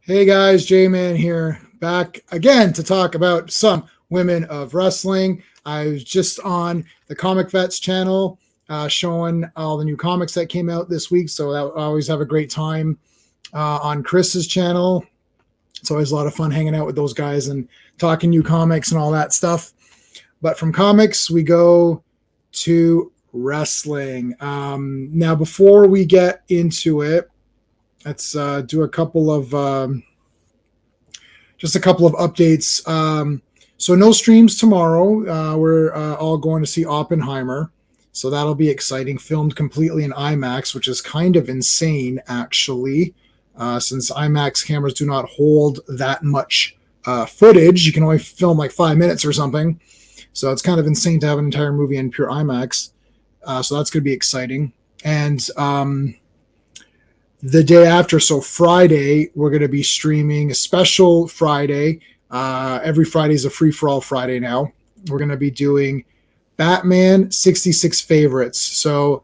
Hey guys, J-Man here, back again to talk about some women of wrestling. I was just on the Comic Vets channel showing all the new comics that came out this week, so I always have a great time on Chris's channel. It's always a lot of fun hanging out with those guys and talking new comics and all that stuff. But from comics, we go to wrestling. Now, before we get into it, let's do a couple of updates. So no streams tomorrow. We're all going to see Oppenheimer, so that'll be exciting. Filmed completely in IMAX, which is kind of insane, actually, since IMAX cameras do not hold that much footage. You can only film like 5 minutes or something, so it's kind of insane to have an entire movie in pure IMAX. So that's going to be exciting. And the day after, so Friday, we're going to be streaming a special Friday. Every Friday is a free-for-all Friday now. We're going to be doing Batman 66 favorites. So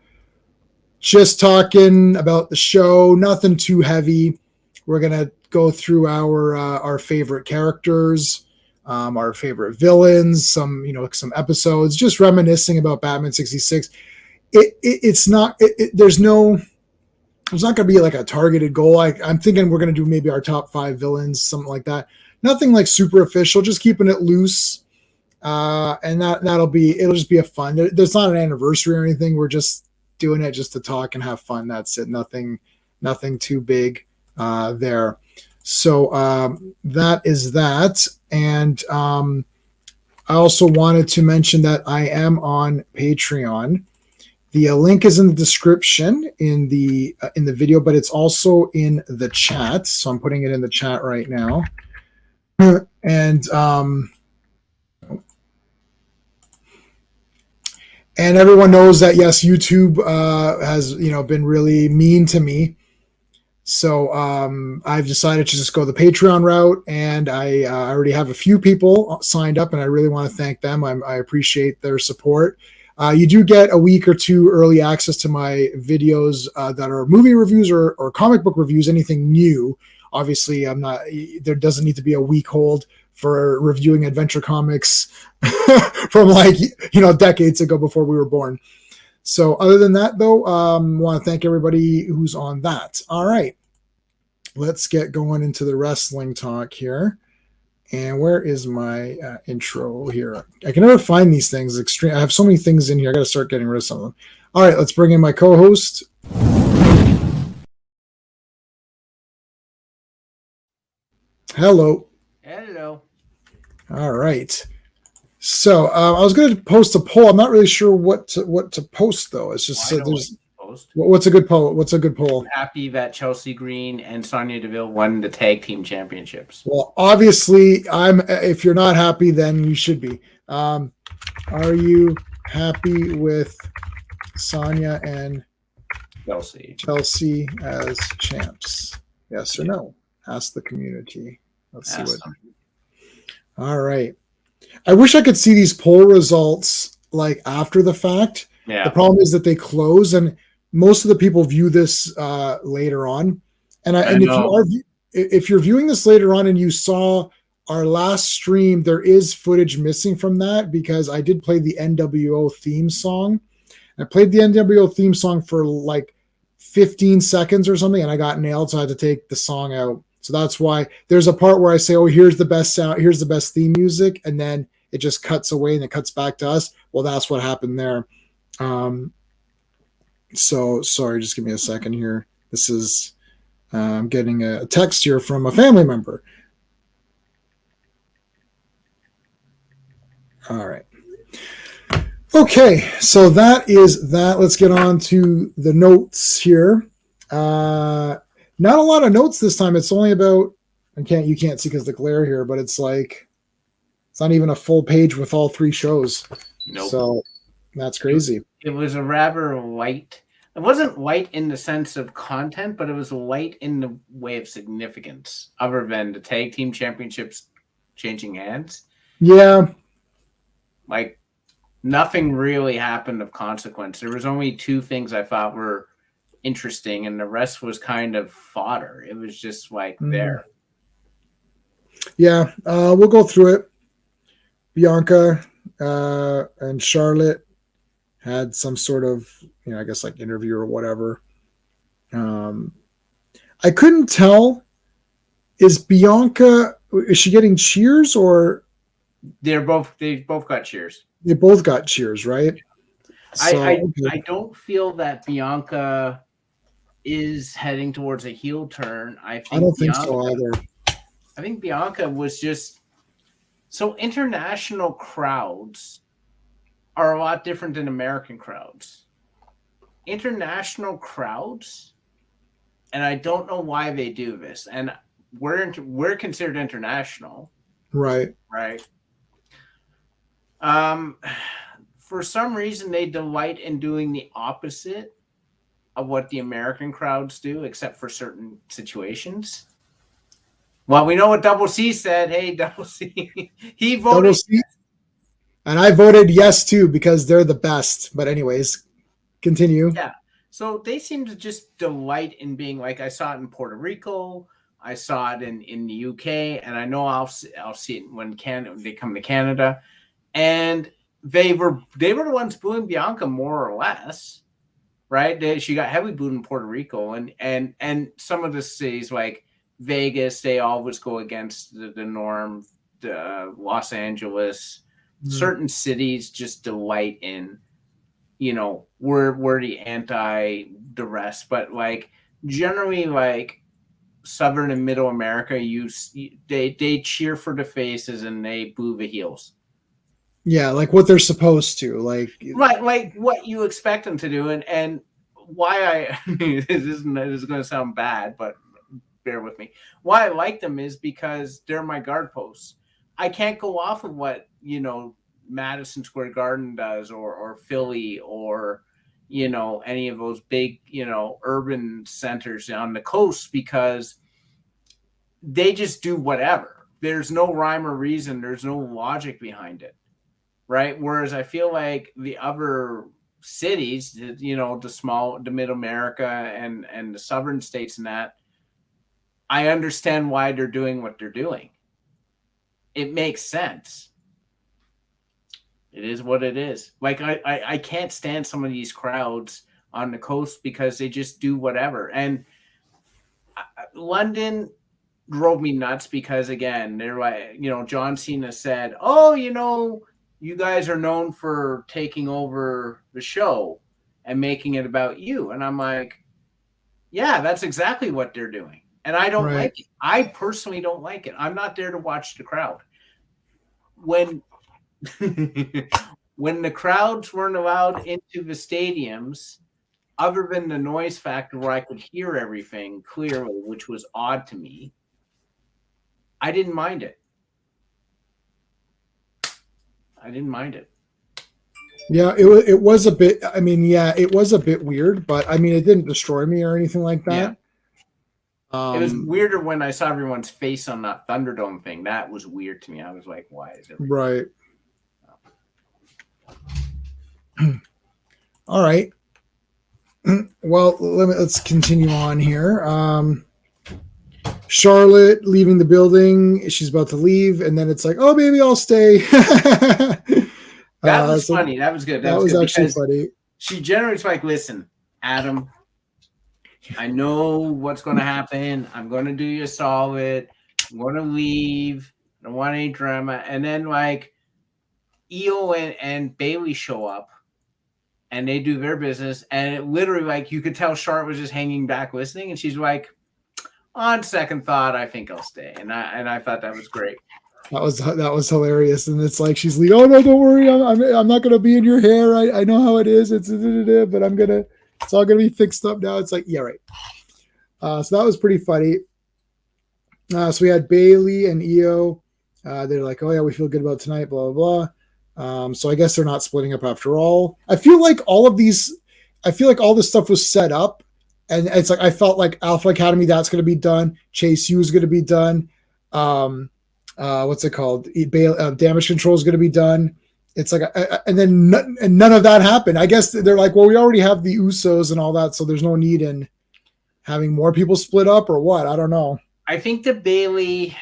just talking about the show, nothing too heavy. We're going to go through our favorite characters, our favorite villains, some episodes, just reminiscing about Batman 66. There's not going to be like a targeted goal. I'm thinking we're going to do maybe our top 5 villains, something like that. Nothing like super official, just keeping it loose. And it'll just be a fun. There's not an anniversary or anything. We're just doing it just to talk and have fun. That's it. Nothing too big there. So that is that. And I also wanted to mention that I am on Patreon. The link is in the description in the video, but it's also in the chat. So I'm putting it in the chat right now. And everyone knows that, yes, YouTube has been really mean to me. So I've decided to just go the Patreon route, and I already have a few people signed up, and I really want to thank them. I appreciate their support. You do get a week or two early access to my videos that are movie reviews or comic book reviews, anything new. Obviously, there doesn't need to be a week hold for reviewing adventure comics from decades ago before we were born. So other than that, though, I want to thank everybody who's on that. All right, let's get going into the wrestling talk here. And where is my intro here? I can never find these things. I have so many things in here. I got to start getting rid of some of them. All right, let's bring in my co-host. Hello. Hello. All right. So I was going to post a poll. I'm not really sure what to post though. It's just what's a good poll? What's a good poll? I'm happy that Chelsea Green and Sonya Deville won the tag team championships. Well, obviously, if you're not happy, then you should be. Are you happy with Sonya and Chelsea as champs? Yes or no? Ask the community. Let's see what. All right. I wish I could see these poll results like after the fact. Yeah. The problem is that they close, and most of the people view this later on. And if you're viewing this later on and you saw our last stream, there is footage missing from that because I did play the NWO theme song. I played the NWO theme song for like 15 seconds or something, and I got nailed, so I had to take the song out. So that's why there's a part where I say, oh, here's the best sound, here's the best theme music, and then it just cuts away and it cuts back to us. Well, that's what happened there. So sorry, just give me a second here. This is I'm getting a text here from a family member. All right. Okay, so that is that. Let's get on to the notes here. Not a lot of notes this time. It's only about you can't see because the glare here, but it's like it's not even a full page with all 3 shows. Nope. So that's crazy. It was a rather light. It wasn't light in the sense of content, but it was light in the way of significance, other than the tag team championships changing hands. Yeah. Like nothing really happened of consequence. There was only 2 things I thought were interesting, and the rest was kind of fodder. It was just like there. Yeah, we'll go through it. Bianca and Charlotte had some sort of, I guess like interview or whatever. Um, I couldn't tell. Is Bianca, is she getting cheers or They both got cheers. they both got cheers, right? I So, I, okay. I don't feel that Bianca is heading towards a heel turn. I don't think so either. I think Bianca was just so international crowds are a lot different than American crowds. International crowds, and I don't know why they do this. And we're considered international, Right. right? For some reason, they delight in doing the opposite of what the American crowds do, except for certain situations. Well, we know what Double C said. Hey, Double C, he Double voted. C. And I voted yes too because they're the best. But anyways, continue. Yeah. So they seem to just delight in being like, I saw it in Puerto Rico, I saw it in the UK, and I know I'll see it when they come to Canada, and they were the ones booing Bianca more or less, right? She got heavy booed in Puerto Rico, and some of the cities like Vegas, they always go against the norm. Los Angeles, certain cities just delight in, we're the anti the rest, but like generally like Southern and Middle America, they cheer for the faces and they boo the heels. Yeah, like what they're supposed to, Right, like what you expect them to do, and why I this is going to sound bad, but bear with me. Why I like them is because they're my guard posts. I can't go off of what Madison Square Garden does, or Philly, or any of those big urban centers on the coast, because they just do whatever. There's no rhyme or reason. There's no logic behind it, right? Whereas I feel like the other cities, the middle America and the southern states and that, I understand why they're doing what they're doing. It makes sense. It is what it is. Like I can't stand some of these crowds on the coast because they just do whatever. And London drove me nuts because, again, they're like, John Cena said, "Oh, you guys are known for taking over the show and making it about you." And I'm like, yeah, that's exactly what they're doing. And I don't like it. I personally don't like it. I'm not there to watch the crowd. When when the crowds weren't allowed into the stadiums, other than the noise factor where I could hear everything clearly, which was odd to me, I didn't mind it. Yeah, it was a bit. I mean, yeah, it was a bit weird, but I mean, it didn't destroy me or anything like that. Yeah. It was weirder when I saw everyone's face on that Thunderdome thing. That was weird to me. I was like, why is it? Right. All right. Well, let's continue on here. Charlotte leaving the building. She's about to leave, and then it's like, oh, maybe I'll stay. That was funny. That was good. That was good actually funny. She generally was like, listen, Adam, I know what's going to happen. I'm going to do you a solid. I'm going to leave. I don't want any drama. And then like Io and Bailey show up and they do their business. And it literally, like, you could tell Charlotte was just hanging back listening. And she's like, on second thought, I think I'll stay. And I thought that was great. That was hilarious. And it's like, she's like, oh no, don't worry. I'm not going to be in your hair. I know how it is. It's but it's all going to be fixed up now. It's like, yeah, right. So that was pretty funny. So we had Bailey and Io. They're like, oh yeah, we feel good about tonight, blah, blah, blah. So I guess they're not splitting up after all. I feel like all this stuff was set up. And it's like, I felt like Alpha Academy, that's going to be done. Chase U is going to be done. What's it called? Damage control is going to be done. It's like, and then none of that happened. I guess they're like, well, we already have the Usos and all that, so there's no need in having more people split up or what? I don't know. I think the Bailey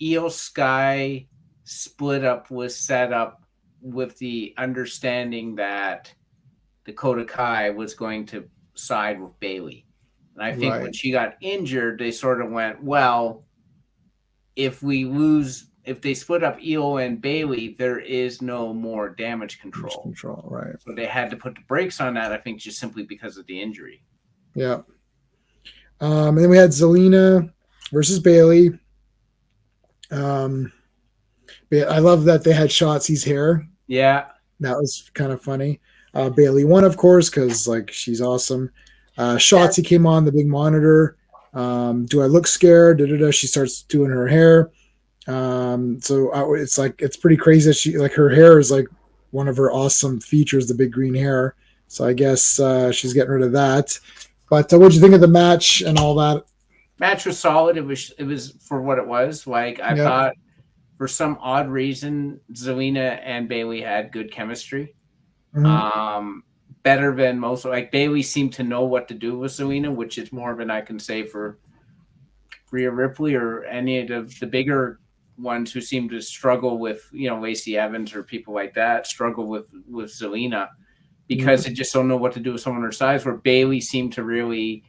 Io Sky split up was set up with the understanding that Dakota Kai was going to side with Bailey. And I think when Right. she got injured, they sort of went, well, if they split up Io and Bailey, there is no more damage Damage control. control. Right. So they had to put the brakes on that, I think, just simply because of the injury. Yeah. And then we had Zelina versus Bailey. I love that they had Shotzi's hair. Yeah. That was kind of funny. Bailey won, of course, because like she's awesome. Yeah. Shotzi came on the big monitor. Do I look scared? Da-da-da. She starts doing her hair. It's pretty crazy that she like her hair is like one of her awesome features, the big green hair. So I guess she's getting rid of that. But what'd you think of the match and all that? Match was solid. It was for what it was. Like I Yeah. thought for some odd reason, Zelina and Bailey had good chemistry. Mhm. Better than most. Like Bailey seemed to know what to do with Zelina, which is more than I can say for Rhea Ripley or any of the bigger ones who seem to struggle with, Lacey Evans or people like that, struggle with Zelina because Yeah. they just don't know what to do with someone her size. Where Bailey seemed to really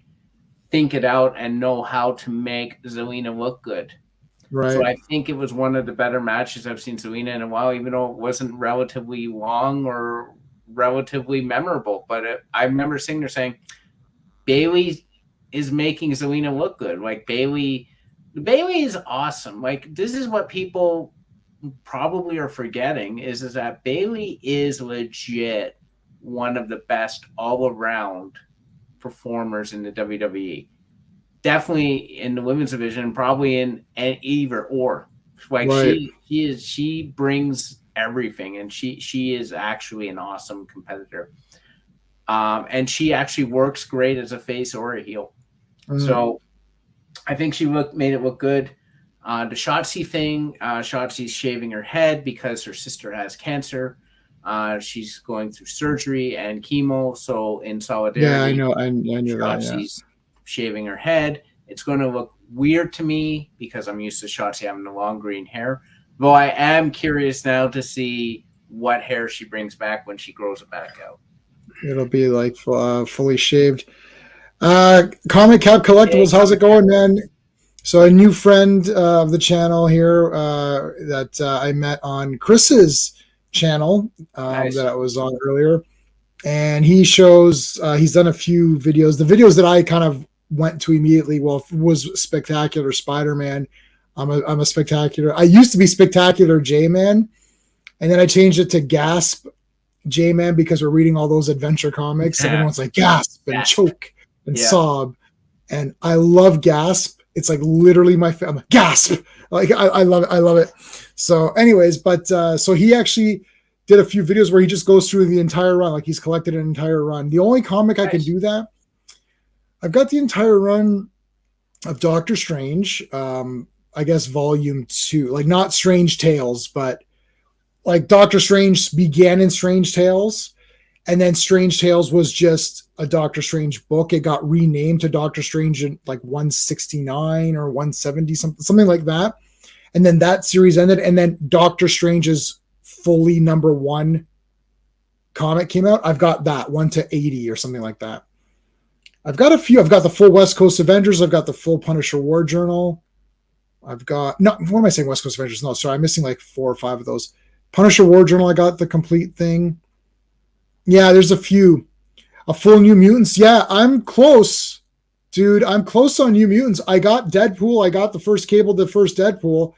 think it out and know how to make Zelina look good. So Right. I think it was one of the better matches I've seen Zelina in a while, even though it wasn't relatively long or relatively memorable. But I remember sitting there saying, Bailey is making Zelina look good. Like Bailey is awesome. Like this is what people probably are forgetting is that Bailey is legit one of the best all around performers in the WWE. Definitely in the women's division, probably in either or. Like Right. she brings everything, and she is actually an awesome competitor. And she actually works great as a face or a heel. Mhm. So I think she made it look good. The Shotzi thing, Shotzi's shaving her head because her sister has cancer. She's going through surgery and chemo. So in Yeah, I solidarity, know. I knew that. Yeah. Shotzi's shaving her head. It's going to look weird to me because I'm used to Shotzi having the long green hair. Though I am curious now to see what hair she brings back when she grows it back out. It'll be like fully shaved. Comic Cap Hey, Collectibles, how's it Comic going, man? So a new friend of the channel here that I met on Chris's channel that Nice. I was on earlier, and he's done a few videos. The videos that I kind of went to immediately, was Spectacular Spider-Man. I'm a Spectacular. I used to be Spectacular J-Man, and then I changed it to Gasp J-Man because we're reading all those adventure comics, and Yeah. everyone's like gasp and Gasp. choke and Yeah. sob, and I love Gasp. It's like literally I'm like, gasp. Like I love it. I love it. So, anyways, but so he actually did a few videos where he just goes through the entire run, like he's collected an entire run. The only comic I can Nice. do that, I've got the entire run of Doctor Strange. I guess volume 2, like not Strange Tales, but like Doctor Strange began in Strange Tales, and then Strange Tales was just a Doctor Strange book. It got renamed to Doctor Strange in like 169 or 170, something like that. And then that series ended, and then Doctor Strange's fully #1 comic came out. I've got that 1 to 80 or something like that. I've got a few. I've got the full West Coast Avengers. I've got the full Punisher War Journal. I've got no. What am I saying? West Coast Avengers? No, sorry, I'm missing like 4 or 5 of those. Punisher War Journal. I got the complete thing. Yeah, there's a few. A full New Mutants. Yeah, I'm close, dude. I'm close on New Mutants. I got Deadpool. I got the first Cable, the first Deadpool.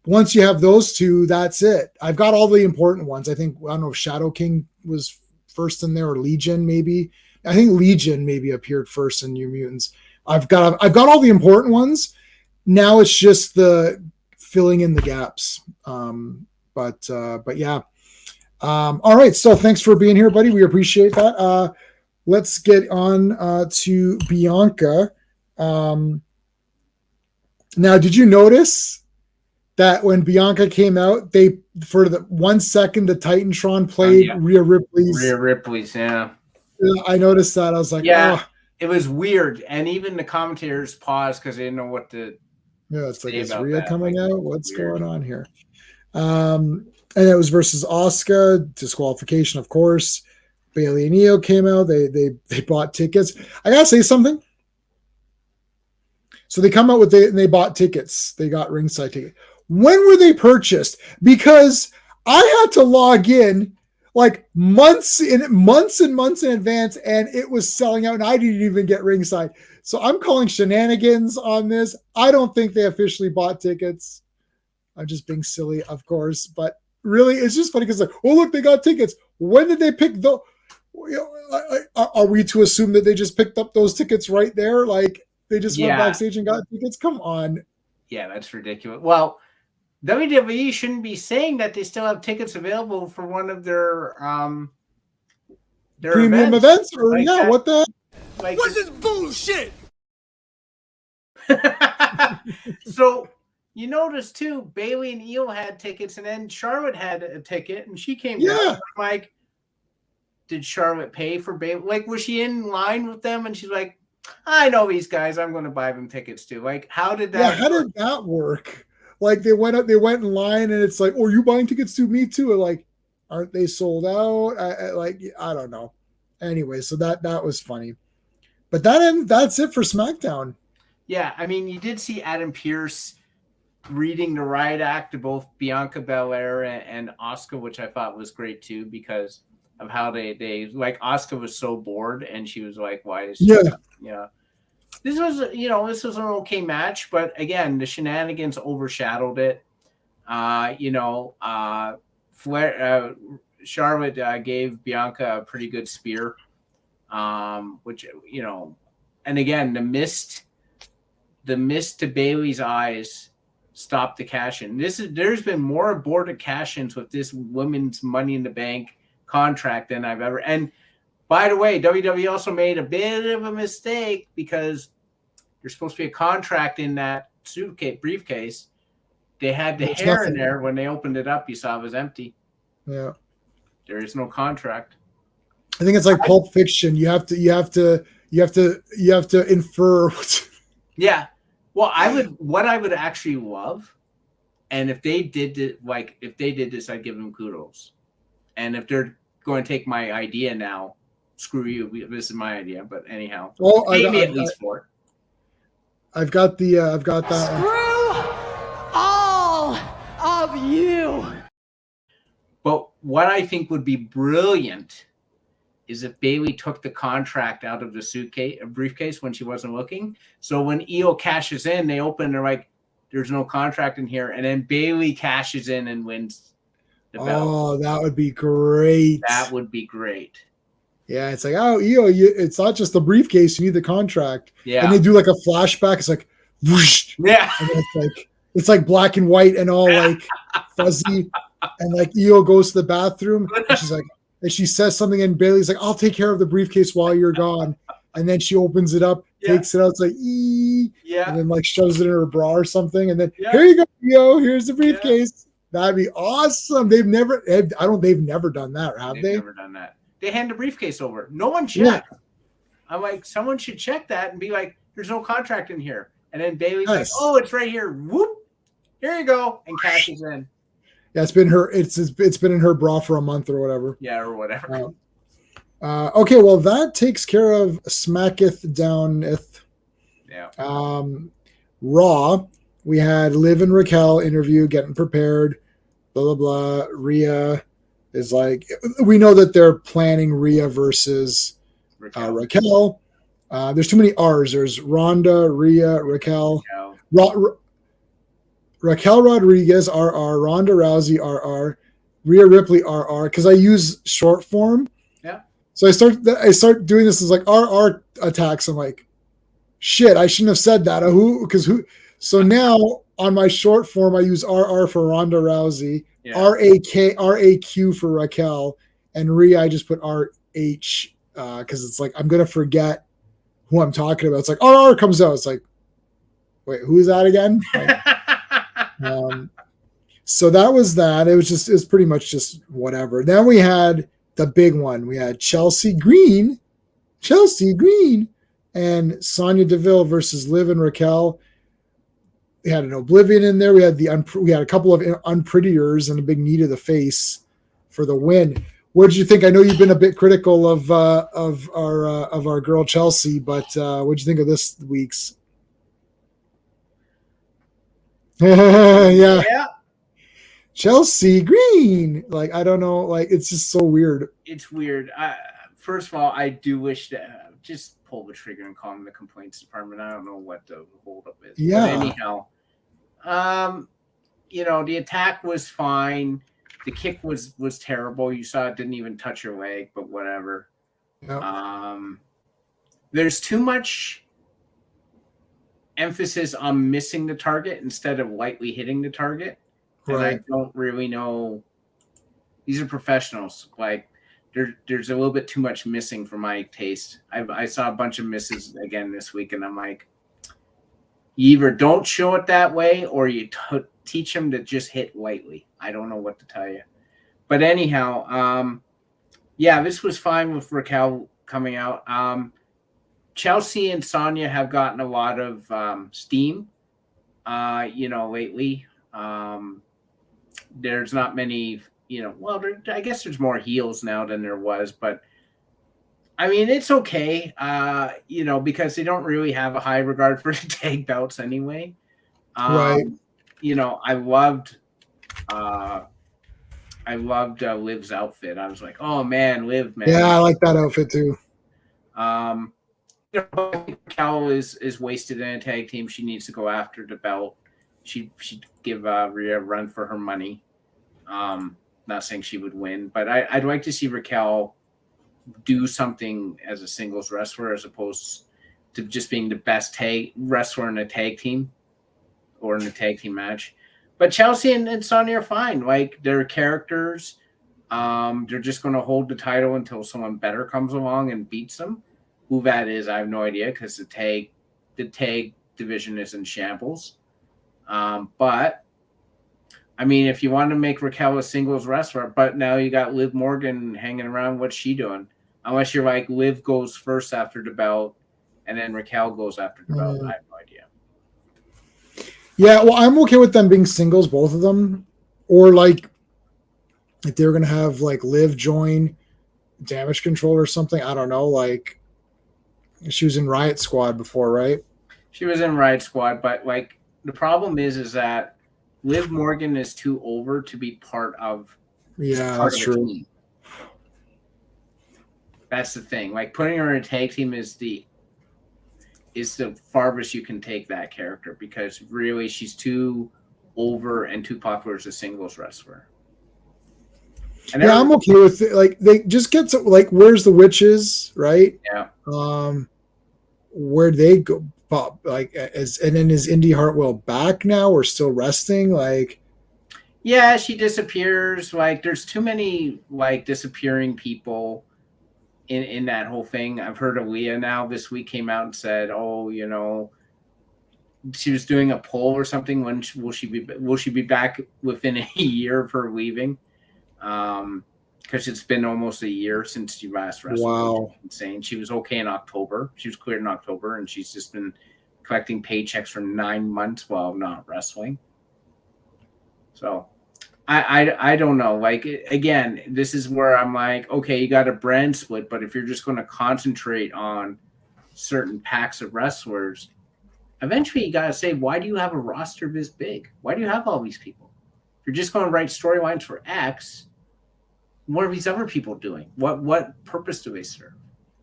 Once you have those two, that's it. I've got all the important ones. I think I don't know if Shadow King was first in there or Legion maybe. I think Legion maybe appeared first in New Mutants. I've got all the important ones. Now it's just the filling in the gaps. But yeah. All right. So thanks for being here, buddy. We appreciate that. Let's get on to Bianca. Now, did you notice that when Bianca came out, they for the 1 second the Titantron played Yeah. Rhea Ripley's? Rhea Ripley's, yeah. I noticed that. I was like, Yeah. oh, It was weird. And even the commentators paused because they didn't know what to Yeah, it's like, say is about Rhea that. coming Like, out? What's weird. going on here? And it was versus Asuka, disqualification, of course. Bailey and Io came out. They bought tickets. I gotta say something. So they come out with they bought tickets. They got ringside tickets. When were they purchased? Because I had to log in like months and months in advance, and it was selling out, and I didn't even get ringside. So I'm calling shenanigans on this. I don't think they officially bought tickets. I'm just being silly, of course, but really, it's just funny because like, oh look, they got tickets. When did they pick the? Are we to assume that they just picked up those tickets right there? Like they just went Yeah, backstage and got tickets? Come on. yeah, that's ridiculous. Well, WWE shouldn't be saying that they still have tickets available for one of their Premium events events or like yeah, that. what the Like What's this bullshit? so you notice too, Bailey and Io had tickets, and then Charlotte had a ticket, and she came down. yeah. I'm like, did Charlotte pay for Bailey? Like, was she in line with them? And she's like, I know these guys. I'm going to buy them tickets too. Like, how did Yeah, that? how work? did that work? Like they went in line and it's like, oh, you buying tickets to me too? And like, aren't they sold out? Like, I don't know. Anyway, so that was funny. But that's it for SmackDown. Yeah, I mean, you did see Adam Pearce reading the riot act to both Bianca Belair and Asuka, which I thought was great too, because of how they like Asuka was so bored and she was like, why is Yeah. this was an okay match, but again, the shenanigans overshadowed it. Charlotte gave Bianca a pretty good spear, which and again the mist to Bailey's eyes stopped the cash in. There's been more aborted cash ins with this women's Money in the Bank contract than I've ever. And by the way, WWE also made a bit of a mistake because there's supposed to be a contract in that briefcase. They had the hair in there. When they opened it up, you saw it was empty. Yeah. There is no contract. I think it's like Pulp Fiction. You have to infer. Yeah. Well, what I would actually love, and if they did this, I'd give them kudos. And if they're going to take my idea now, screw you. This is my idea. But anyhow, pay me at least for it. I've got that. Screw all of you. But what I think would be brilliant is if Bailey took the contract out of the briefcase when she wasn't looking. So when Io cashes in, they open, they're like, there's no contract in here. And then Bailey cashes in and wins the belt. Oh, that would be great. That would be great. Yeah, it's like, oh, Io, it's not just the briefcase, you need the contract. Yeah. And they do like a flashback. It's like, whoosh. Yeah. And it's like black and white and all like fuzzy. And like Io goes to the bathroom and she's like, and she says something, and Bailey's like, I'll take care of the briefcase while you're gone. And then she opens it up, takes it out, it's like, and then like shoves it in her bra or something. And then here you go, Io, here's the briefcase. Yeah. That'd be awesome. They've never done that, have they? They've never done that. They hand the briefcase over. No one checked. Yeah. I'm like, someone should check that and be like, there's no contract in here. And then Bailey's like, oh, it's right here. Whoop. Here you go. And cashes in. Yeah, it's been in her bra for a month or whatever. Yeah, or whatever. Okay, well that takes care of Smacketh Downeth. Yeah. Raw, we had Liv and Raquel interview, getting prepared. Blah blah blah. Rhea is like, we know that they're planning Rhea versus Raquel. There's too many R's. There's Ronda, Rhea, Raquel. Raquel Rodriguez, RR, Ronda Rousey, RR, Rhea Ripley, RR, because I use short form. Yeah. So I start doing this as like RR attacks. I'm like, shit, I shouldn't have said that. So now on my short form, I use RR for Ronda Rousey, RAQ for Raquel, and Rhea, I just put RH because it's like, I'm going to forget who I'm talking about. It's like RR comes out. It's like, wait, who is that again? So that was that. It was pretty much just whatever. Then we had the big one. We had Chelsea Green, and Sonya Deville versus Liv and Raquel. we had an Oblivion in there. We had we had a couple of unprettiers and a big knee to the face for the win. What did you think? I know you've been a bit critical of our girl Chelsea, but what did you think of this week's? Yeah, Chelsea Green. Like, I don't know. Like, it's just so weird. It's weird. First of all, I do wish to just pull the trigger and call them the complaints department. I don't know what the holdup is. Yeah. But anyhow, the attack was fine. The kick was terrible. You saw it didn't even touch her leg, but whatever. Yep. There's too much emphasis on missing the target instead of lightly hitting the target. And Right. I don't really know. These are professionals. Like, there's a little bit too much missing for my taste. I saw a bunch of misses again this week, and I'm like, you either don't show it that way or you teach them to just hit lightly. I don't know what to tell you. But anyhow, this was fine with Raquel coming out. Chelsea and Sonya have gotten a lot of steam, lately. There's not many, I guess there's more heels now than there was, but I mean, it's okay, because they don't really have a high regard for the tag belts anyway. Right. I loved Liv's outfit. I was like, oh man, Liv, man. Yeah, I like that outfit too. I think Raquel is wasted in a tag team. She needs to go after the belt. She'd give Rhea a run for her money. Not saying she would win, but I'd like to see Raquel do something as a singles wrestler as opposed to just being the best wrestler in a tag team or in a tag team match. But Chelsea and Sonya are fine. Like, they're characters. They're just going to hold the title until someone better comes along and beats them. Who that is, I have no idea, because the tag division is in shambles. But I mean, if you want to make Raquel a singles wrestler, but now you got Liv Morgan hanging around, what's she doing? Unless you're like, Liv goes first after the belt, and then Raquel goes after the belt. I have no idea. Yeah, well, I'm okay with them being singles, both of them. Or like, if they're gonna have like Liv join Damage Control or something. I don't know. Like, she was in Riot Squad before, right? She was in Riot Squad, but like, the problem is that Liv Morgan is too over to be part of. That's true. Team. That's the thing. Like, putting her in a tag team is the farthest you can take that character, because really she's too over and too popular as a singles wrestler. And I'm okay with it. Like, they just get to, like, where's the witches, right? Yeah. Where'd they go? Like, and then is Indy Hartwell back now or still resting? Like, yeah, she disappears. Like, there's too many like disappearing people in that whole thing. I've heard Aaliyah now this week came out and said, oh, she was doing a poll or something. When will she be back within a year of her leaving? Because it's been almost a year since she last wrestled. Wow. Insane. She was okay in October. She was cleared in October, and she's just been collecting paychecks for 9 months while not wrestling. So I don't know. Like, again, this is where I'm like, okay, you got a brand split, but if you're just going to concentrate on certain packs of wrestlers, eventually you got to say, why do you have a roster this big? Why do you have all these people? If you're just going to write storylines for X, what are these other people doing? What purpose do they serve?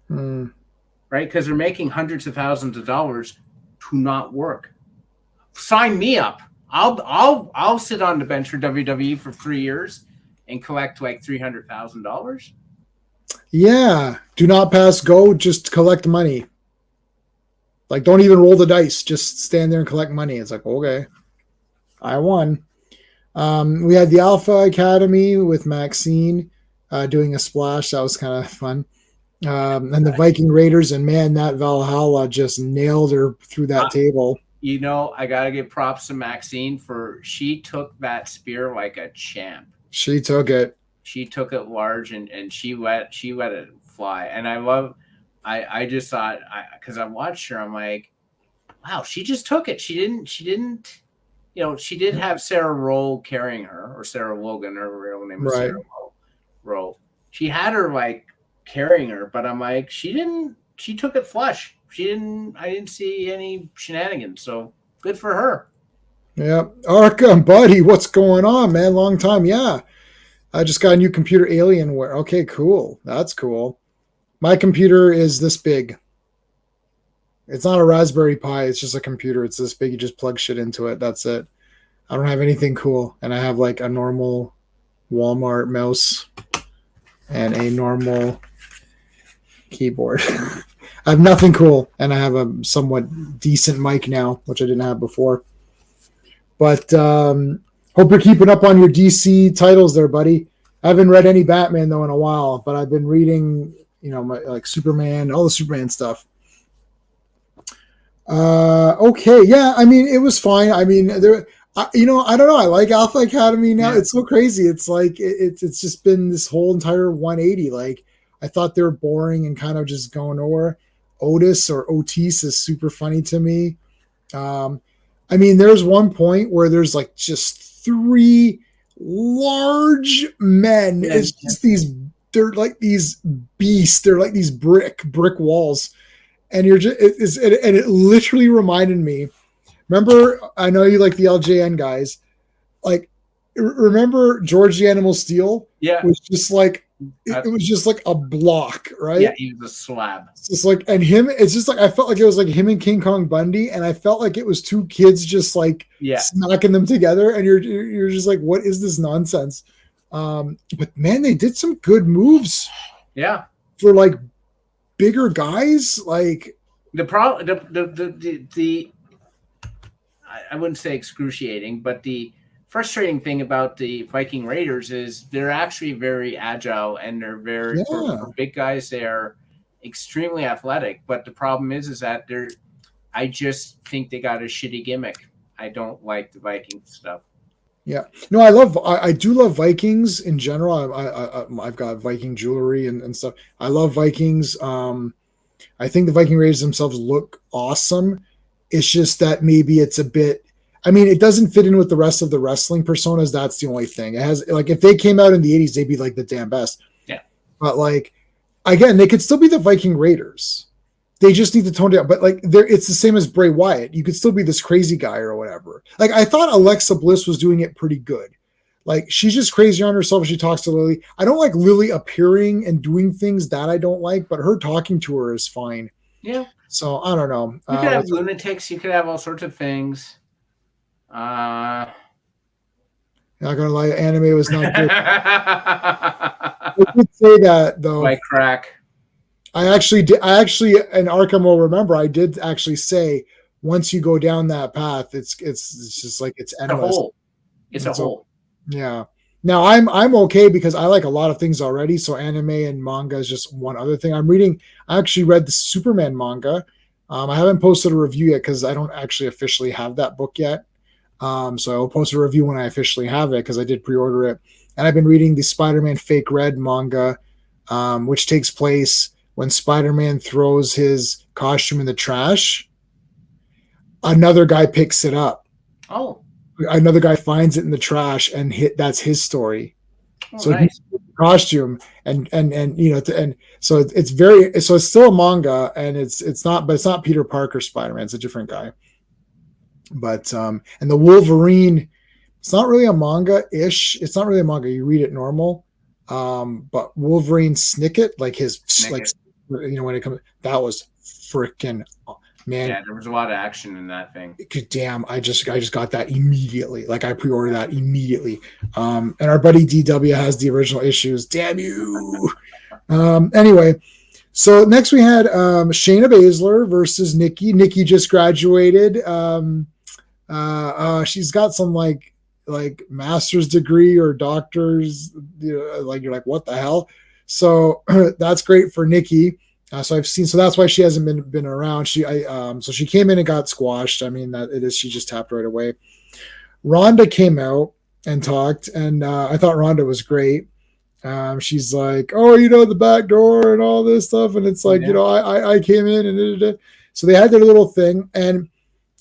Right? Because they're making hundreds of thousands of dollars to not work. Sign me up. I'll sit on the bench for WWE for 3 years and collect like $300,000. Yeah. Do not pass go. Just collect money. Like, don't even roll the dice. Just stand there and collect money. It's like, okay, I won. We had the Alpha Academy with Maxine doing a splash. That was kind of fun. And the Viking Raiders, and man, that Valhalla just nailed her through that table. I got to give props to Maxine she took that spear like a champ. She took it. She took it large and she let it fly. And I just thought, because I watched her, I'm like, wow, she just took it. She didn't she did have Sarah Rowe carrying her, or Sarah Logan. Her real name was Right. Sarah Rowe. She had her like carrying her, but I'm like, she didn't. She took it flush. She didn't. I didn't see any shenanigans. So good for her. Yeah. Arkham, buddy, what's going on, man? Long time. Yeah. I just got a new computer, Alienware. Okay, cool. That's cool. My computer is this big. It's not a Raspberry Pi. It's just a computer. It's this big. You just plug shit into it. That's it. I don't have anything cool. And I have like a normal Walmart mouse and a normal keyboard. I have nothing cool. And I have a somewhat decent mic now, which I didn't have before. But hope you're keeping up on your DC titles there, buddy. I haven't read any Batman, though, in a while. But I've been reading, like Superman, all the Superman stuff. Okay, yeah. I mean, it was fine. I mean, I don't know. I like Alpha Academy now. Yeah. It's so crazy. It's like it's just been this whole entire 180. Like I thought they were boring and kind of just going nowhere. Otis or Otis is super funny to me. I mean, there's one point where there's like just 3 large men. Yeah. It's just they're like these beasts. They're like these brick walls. And it literally reminded me. Remember, I know you like the LJN guys. Like, remember George the Animal Steel? Yeah, it was just like it was just like a block, right? Yeah, he was a slab. It's just like, and him. It's just like I felt like it was like him and King Kong Bundy, and I felt like it was 2 kids just like smacking them together, and you're just like, what is this nonsense? But man, they did some good moves. Yeah, for like bigger guys. Like the problem, the I wouldn't say excruciating, but the frustrating thing about the Viking Raiders is they're actually very agile, and they're very for big guys. They are extremely athletic. But the problem is that I just think they got a shitty gimmick. I don't like the Viking stuff. Yeah, no, I do love Vikings in general. I've got Viking jewelry and stuff. I love Vikings. I think the Viking Raiders themselves look awesome. It's just that maybe it's a bit. I mean, it doesn't fit in with the rest of the wrestling personas. That's the only thing. It has, like, if they came out in the 80s, they'd be like the damn best. Yeah. But like, again, they could still be the Viking Raiders. They just need to tone it down. But like, it's the same as Bray Wyatt. You could still be this crazy guy or whatever. Like, I thought Alexa Bliss was doing it pretty good. Like, she's just crazy on herself. She talks to Lily. I don't like Lily appearing and doing things that I don't like, but her talking to her is fine. Yeah. So I don't know. You could have lunatics. You could have all sorts of things. Not gonna lie, anime was not good. I did say that though. Like crack. I actually, and Arkham will remember. I did actually say once you go down that path, it's just like it's endless. It's a hole. Yeah. Now I'm okay because I like a lot of things already. So anime and manga is just one other thing I'm reading. I actually read the Superman manga. I haven't posted a review yet because I don't actually officially have that book yet. So I'll post a review when I officially have it because I did pre-order it. And I've been reading the Spider-Man Fake Red manga, which takes place when Spider-Man throws his costume in the trash. Another guy picks it up. Oh. Another guy finds it in the trash and that's his story. Oh, so nice. He's costume and so it's still a manga and it's not Peter Parker Spider-Man. It's a different guy. But and the Wolverine, it's not really a manga-ish. It's not really a manga. You read it normal. But Wolverine Snicket, like his Snicket. When it comes, that was freaking man. Yeah, there was a lot of action in that thing. Damn, I just got that immediately. Like I pre-ordered that immediately. And our buddy DW has the original issues. Damn you. Anyway, so next we had Shayna Baszler versus Nikki. Nikki just graduated. She's got some like master's degree or doctor's. Like you're like, what the hell? So that's great for Nikki. So that's why she hasn't been around. So she came in and got squashed. I mean, she just tapped right away. Rhonda came out and talked, and I thought Rhonda was great. She's like, oh, the back door and all this stuff. And it's like, I came in and so they had their little thing. And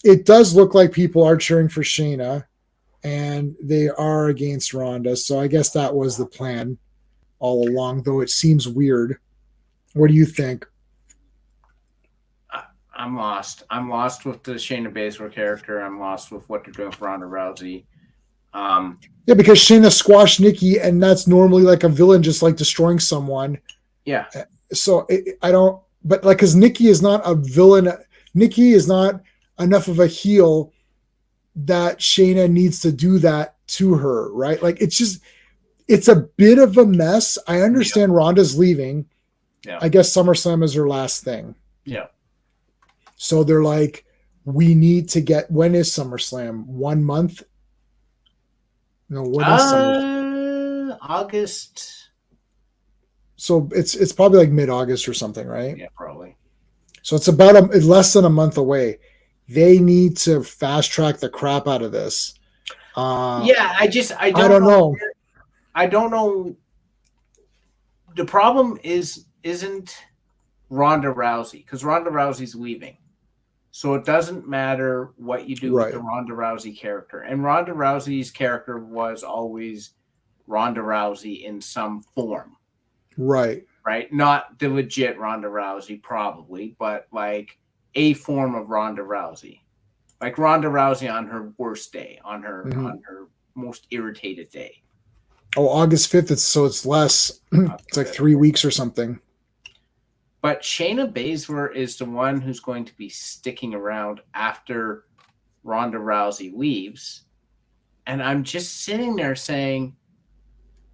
it does look like people are cheering for Shayna, and they are against Ronda. So I guess that was the plan all along, though it seems weird. What do you think? I'm lost. I'm lost with the Shayna Baszler character. I'm lost with what they're doing for Ronda Rousey. Yeah, because Shayna squashed Nikki, and that's normally like a villain just like destroying someone. Yeah. So I don't, but like, because Nikki is not a villain. Nikki is not enough of a heel that Shayna needs to do that to her, right? Like, it's a bit of a mess. I understand Ronda's leaving. Yeah. I guess SummerSlam is her last thing. Yeah. So they're like, we need to get, when is SummerSlam? 1 month? No, what is SummerSlam? August. So it's probably like mid-August or something, right? Yeah, probably. So it's about less than a month away. They need to fast track the crap out of this. Yeah, I don't know. I don't know. The problem isn't Ronda Rousey, because Ronda Rousey's leaving. So it doesn't matter what you do with the Ronda Rousey character. And Ronda Rousey's character was always Ronda Rousey in some form. Right. Right? Not the legit Ronda Rousey, probably, but like a form of Ronda Rousey. Like Ronda Rousey on her worst day, on her most irritated day. Oh, August 5th, it's less. It's like 3 weeks or something. But Shayna Baszler is the one who's going to be sticking around after Ronda Rousey leaves. And I'm just sitting there saying,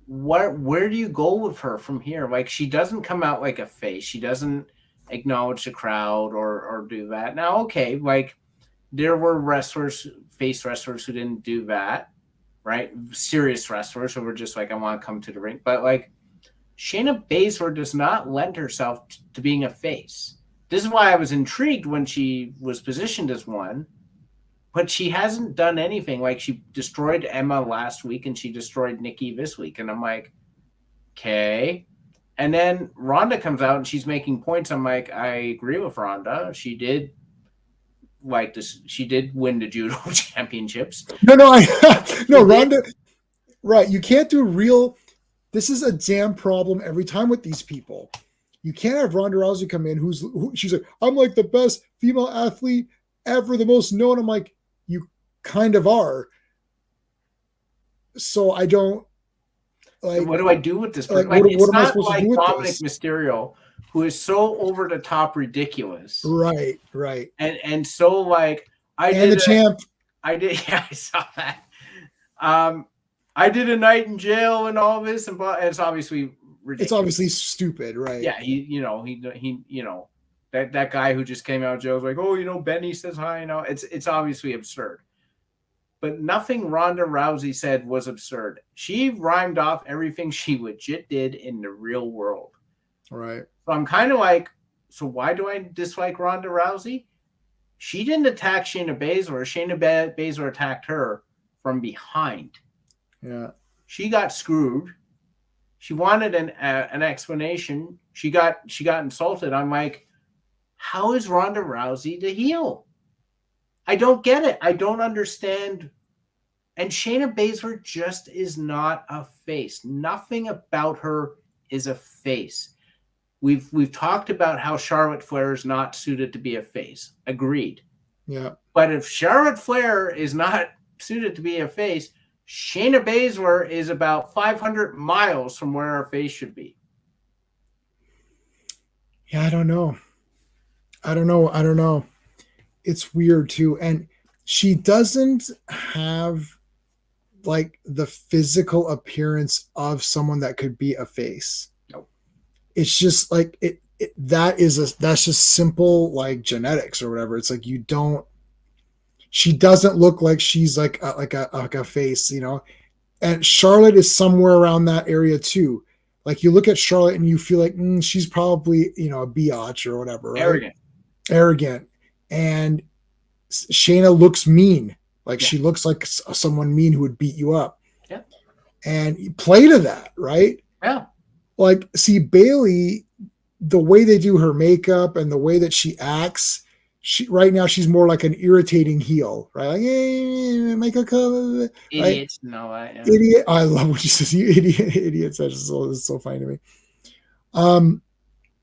where do you go with her from here? Like, she doesn't come out like a face. She doesn't acknowledge the crowd or do that. Now, okay, like, there were face wrestlers who didn't do that, right? Serious wrestlers who were just like, I want to come to the ring. But, like, Shayna Baszler does not lend herself to being a face. This is why I was intrigued when she was positioned as one, but she hasn't done anything. Like, she destroyed Emma last week and she destroyed Nikki this week. And I'm like, okay. And then Ronda comes out and she's making points. I'm like, I agree with Ronda. She did like this. She did win the judo championships. No, Ronda. Right. You can't do real. This is a damn problem every time with these people. You can't have Ronda Rousey come in she's like, I'm like the best female athlete ever, the most known. I'm like, you kind of are. So I don't like. What do I do with this? Like, what am I supposed to do with Dominic this? Mysterio, who is so over the top ridiculous. Right. And so like champ. Yeah, I saw that. I did a night in jail and all this, and it's obviously ridiculous. It's obviously stupid, right? Yeah, he that guy who just came out of jail was like, oh, Benny says hi. It's obviously absurd. But nothing Ronda Rousey said was absurd. She rhymed off everything she legit did in the real world. Right. So I'm kind of like, so why do I dislike Ronda Rousey? She didn't attack Shayna Baszler. Shayna Baszler attacked her from behind. Yeah. She got screwed. She wanted an explanation. She got insulted. I'm like, how is Ronda Rousey the heel? I don't get it. I don't understand. And Shayna Baszler just is not a face. Nothing about her is a face. We've talked about how Charlotte Flair is not suited to be a face. Agreed. Yeah. But if Charlotte Flair is not suited to be a face, Shayna Baszler is about 500 miles from where our face should be. Yeah, I don't know. It's weird too. And she doesn't have like the physical appearance of someone that could be a face. Nope. It's just like that's just simple like genetics or whatever. It's like she doesn't look like she's like a face, and Charlotte is somewhere around that area too. Like you look at Charlotte and you feel like she's probably, a biatch or whatever, right? Arrogant. And Shayna looks mean. Like she looks like someone mean who would beat you up. Yeah. And you play to that, right? Yeah. Like, see, Bayley, the way they do her makeup and the way that she acts, right now she's more like an irritating heel, right? Like, hey, make a cover, Idiots and all that. Yeah. Idiot. I love what she says. You idiot, idiots. It's so funny to me.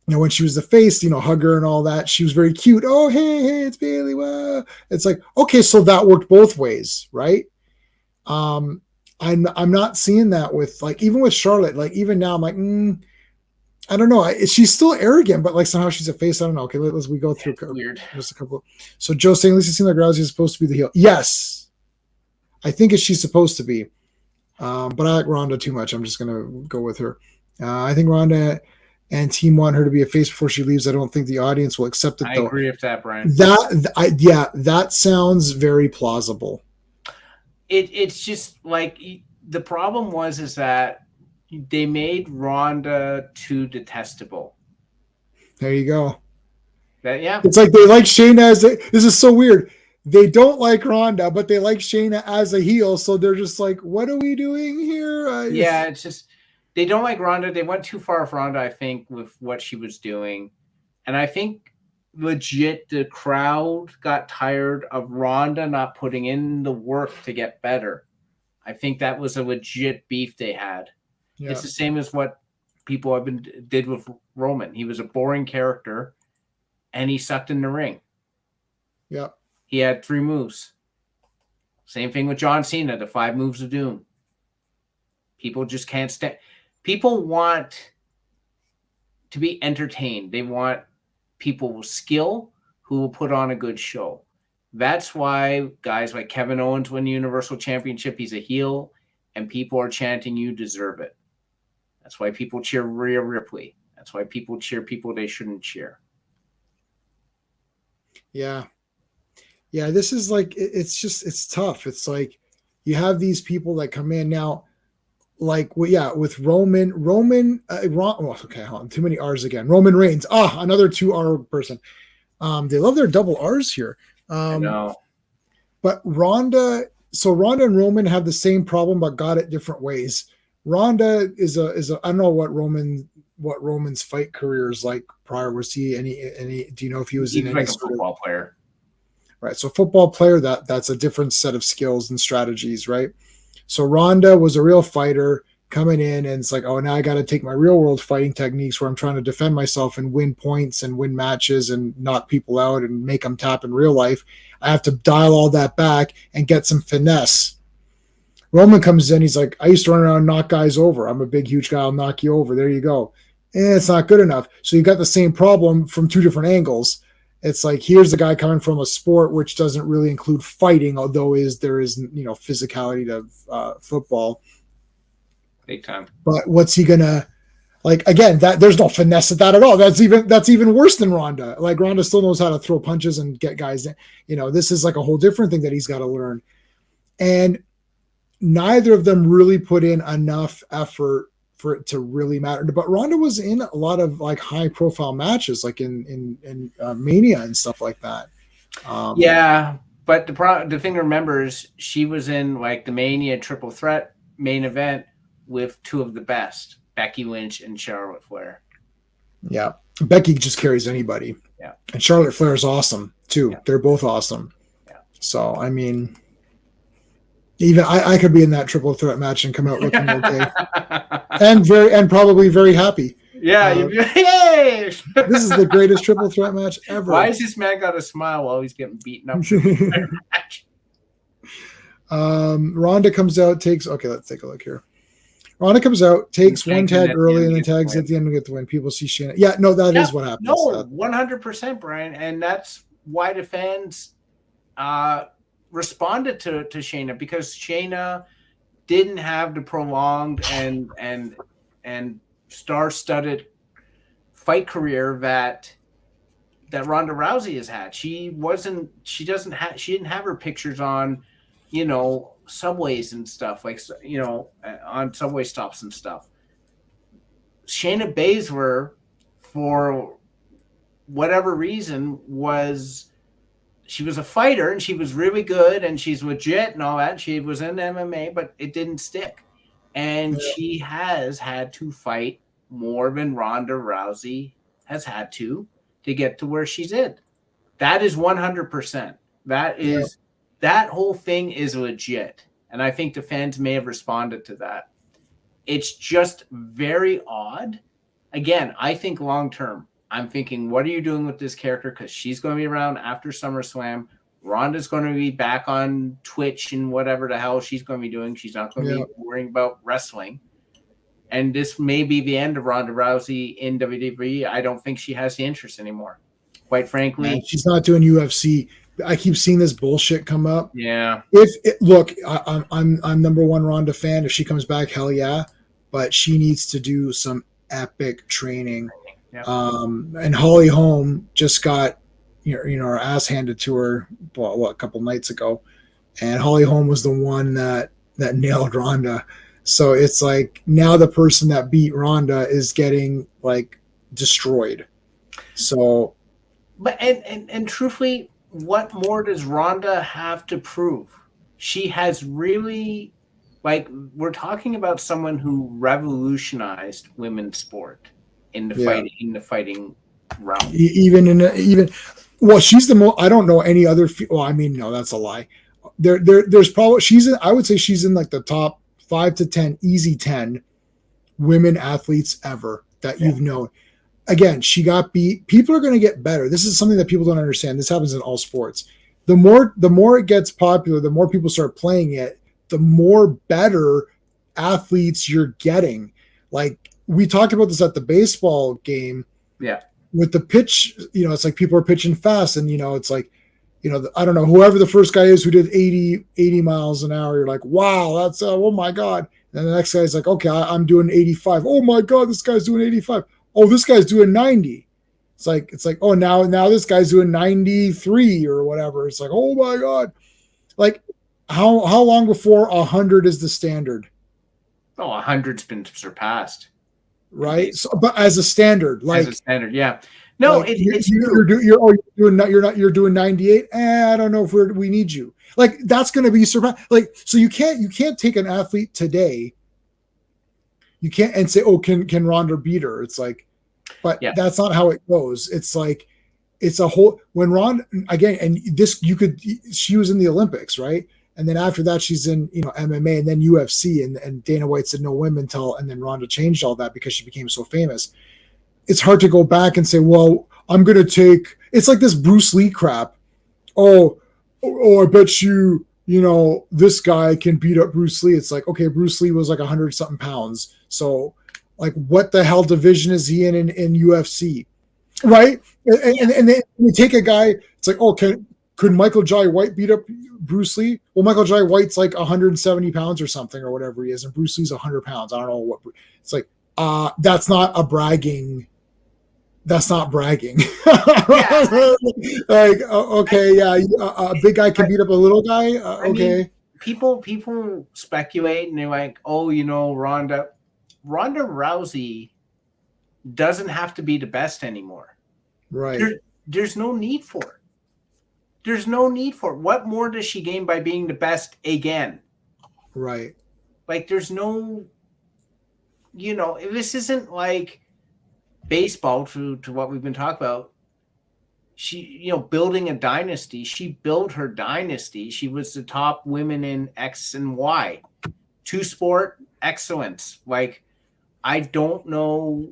When she was the face, hug her and all that. She was very cute. Oh, hey, it's Bailey. Wow. It's like, okay, so that worked both ways, right? I'm not seeing that with even with Charlotte. Like even now, I'm like, I don't know. She's still arrogant, but like somehow she's a face. I don't know. Okay, we go through weird. Just a couple. So Joe saying, at least it seems like Rousey is supposed to be the heel. Yes, I think she's supposed to be. But I like Ronda too much. I'm just gonna go with her. I think Ronda and team want her to be a face before she leaves. I don't think the audience will accept it. I though. agree with that, Brian. That sounds very plausible. It's just like the problem is that they made Ronda too detestable. There you go. Yeah. It's like they like Shayna as this is so weird. They don't like Ronda, but they like Shayna as a heel. So they're just like, what are we doing here? Yeah, it's just they don't like Ronda. They went too far with Ronda, I think, with what she was doing. And I think legit the crowd got tired of Ronda not putting in the work to get better. I think that was a legit beef they had. Yeah. It's the same as what people did with Roman. He was a boring character and he sucked in the ring. Yeah. He had 3 moves. Same thing with John Cena, the 5 moves of doom. People just can't stand. People want to be entertained. They want people with skill who will put on a good show. That's why guys like Kevin Owens win the Universal Championship. He's a heel, and people are chanting, "You deserve it." That's why people cheer Rhea Ripley. That's why people cheer people they shouldn't cheer. Yeah. Yeah, this is it's tough. It's like you have these people that come in now, with Roman, okay, hold on, too many R's again. Roman Reigns, another 2R person. They love their double R's here. I know. But Ronda and Roman have the same problem, but got it different ways. Ronda is a I don't know what Roman's fight career is like prior. Was he any? Do you know if he was in any like a football player? Right. So football player, that's a different set of skills and strategies, right? So Ronda was a real fighter coming in, and it's like, oh, now I got to take my real world fighting techniques where I'm trying to defend myself and win points and win matches and knock people out and make them tap in real life. I have to dial all that back and get some finesse. Roman comes in, he's like, I used to run around and knock guys over. I'm a big, huge guy. I'll knock you over. There you go. It's not good enough. So you got the same problem from 2 different angles. It's like, here's the guy coming from a sport which doesn't really include fighting, although there is physicality to football. Big time. But what's he gonna again? That there's no finesse at that at all. That's even worse than Ronda. Like Ronda still knows how to throw punches and get guys in. This is like a whole different thing that he's got to learn. And neither of them really put in enough effort for it to really matter. But Ronda was in a lot of high profile matches, like in Mania and stuff like that. Yeah, but the thing to remember is she was in the Mania triple threat main event with 2 of the best, Becky Lynch and Charlotte Flair. Yeah, Becky just carries anybody. Yeah, and Charlotte Flair is awesome too. Yeah. They're both awesome. Yeah. So I mean, even I could be in that triple threat match and come out looking okay, and probably very happy. Yeah, yay! This is the greatest triple threat match ever. Why has this man got a smile while he's getting beaten up? Ronda comes out, takes. Okay, let's take a look here. Ronda comes out, takes one tag early, and then tags at the end to get the win. People see Shayna. Yeah, no, that is what happens. No, 100%, Brian, and that's why the fans responded to Shayna, because Shayna didn't have the prolonged and star-studded fight career that Ronda Rousey has had. She didn't have her pictures on, subways and stuff, on subway stops and stuff. Shayna Baszler, for whatever reason, she was a fighter and she was really good and she's legit and all that. She was in MMA, but it didn't stick. And she has had to fight more than Ronda Rousey has had to get to where she's in. That is 100%. That whole thing is legit. And I think the fans may have responded to that. It's just very odd. Again, I think long term, I'm thinking, what are you doing with this character? Because she's going to be around after SummerSlam. Ronda's going to be back on Twitch and whatever the hell she's going to be doing. She's not going to be worrying about wrestling. And this may be the end of Ronda Rousey in WWE. I don't think she has the interest anymore. Quite frankly. She's not doing UFC. I keep seeing this bullshit come up. Yeah. I'm number one Ronda fan. If she comes back, hell yeah. But she needs to do some epic training. Yep. And Holly Holm just got her ass handed to her a couple nights ago, and Holly Holm was the one that nailed Ronda. So it's like now the person that beat Ronda is getting like destroyed. So, but and truthfully, what more does Ronda have to prove? She has really, like, we're talking about someone who revolutionized women's sport in the fighting realm. Well, she's the most. I don't know any other. Well, I mean, no, that's a lie. There's probably I would say she's in like the top 5 to 10, easy 10 women athletes ever that you've known. Again, she got beat. People are going to get better. This is something that people don't understand. This happens in all sports. The more it gets popular, the more people start playing it, the more better athletes you're getting. Like we talked about this at the baseball game. Yeah. With the pitch, it's like people are pitching fast, and it's like, I don't know, whoever the first guy is who did 80 miles an hour, you're like, wow, that's oh my god. And the next guy's like, okay, I'm doing 85. Oh my god, this guy's doing 85. Oh, this guy's doing 90. It's like, oh, now this guy's doing 93 or whatever. It's like, oh my god. Like, how long before 100 is the standard? Oh, 100's been surpassed. Right. So, but as a standard, yeah. No, like you're doing 98. I don't know if we need you. Like that's going to be surprised. Like, so you can't take an athlete today. You can't and say, oh, can Ronda beat her? It's like, but that's not how it goes. It's like, it's a whole, when Ronda again, and this, she was in the Olympics, right? And then after that, she's in, MMA and then UFC, and Dana White said no women and then Ronda changed all that because she became so famous. It's hard to go back and say, well, I'm going to take, it's like this Bruce Lee crap. Oh, I bet this guy can beat up Bruce Lee. It's like, okay, Bruce Lee was like 100 something pounds. So like, what the hell division is he in UFC? Right. And then you take a guy, it's like, oh, could Michael Jai White beat up Bruce Lee? Well, Michael Jai White's like 170 pounds or something or whatever he is, and Bruce Lee's 100 pounds. I don't know what. It's like, that's not bragging. Yeah. Like, okay, yeah, a big guy can beat up a little guy. Okay. I mean, people speculate and they're like, oh, Ronda Rousey doesn't have to be the best anymore. Right. There's no need for it. There's no need for it. What more does she gain by being the best again? Right. Like, there's no, this isn't like baseball to what we've been talking about. She, building a dynasty. She built her dynasty. She was the top women in X and Y. Two-sport excellence. Like, I don't know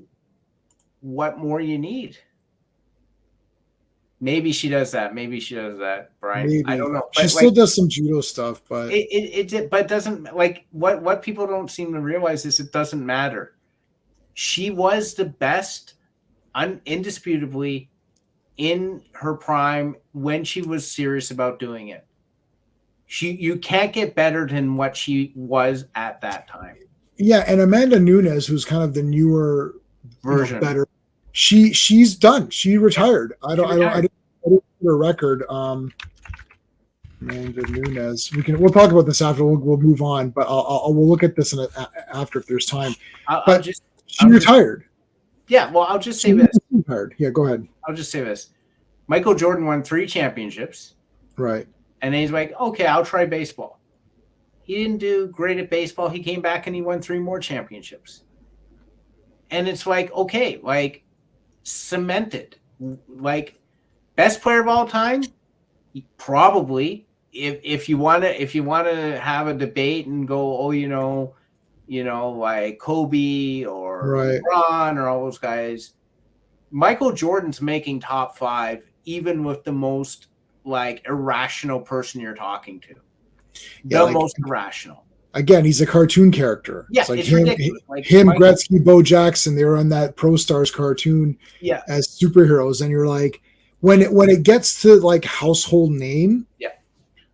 what more you need. Maybe she does that. Brian. Maybe. I don't know. She still does some judo stuff, but it doesn't, like, what people don't seem to realize is it doesn't matter. She was the best, indisputably, in her prime when she was serious about doing it. You can't get better than what she was at that time. Yeah, and Amanda Nunes, who's kind of the newer version, better. She's done. She retired. I didn't put her record. Amanda Nunes. We'll talk about this after. We'll move on, but we'll look at this after if there's time. She retired. Yeah, well, I'll just say this. Retired. Yeah, go ahead. I'll just say this. Michael Jordan won 3 championships. Right. And then he's like, okay, I'll try baseball. He didn't do great at baseball. He came back and he won 3 more championships. And it's like, okay, like, cemented. Like, Best player of all time, probably. If you want to have a debate and go, oh, like Kobe or Right. LeBron or all those guys, Michael Jordan's making top 5, even with the most like irrational person you're talking to. Yeah, The like, most irrational. again, he's a cartoon character. Yeah, it's like it's him, ridiculous. Like Michael, Gretzky, Bo Jackson. They were on that Pro Stars cartoon yeah, as superheroes, and you're like, when it gets to like household name, yeah,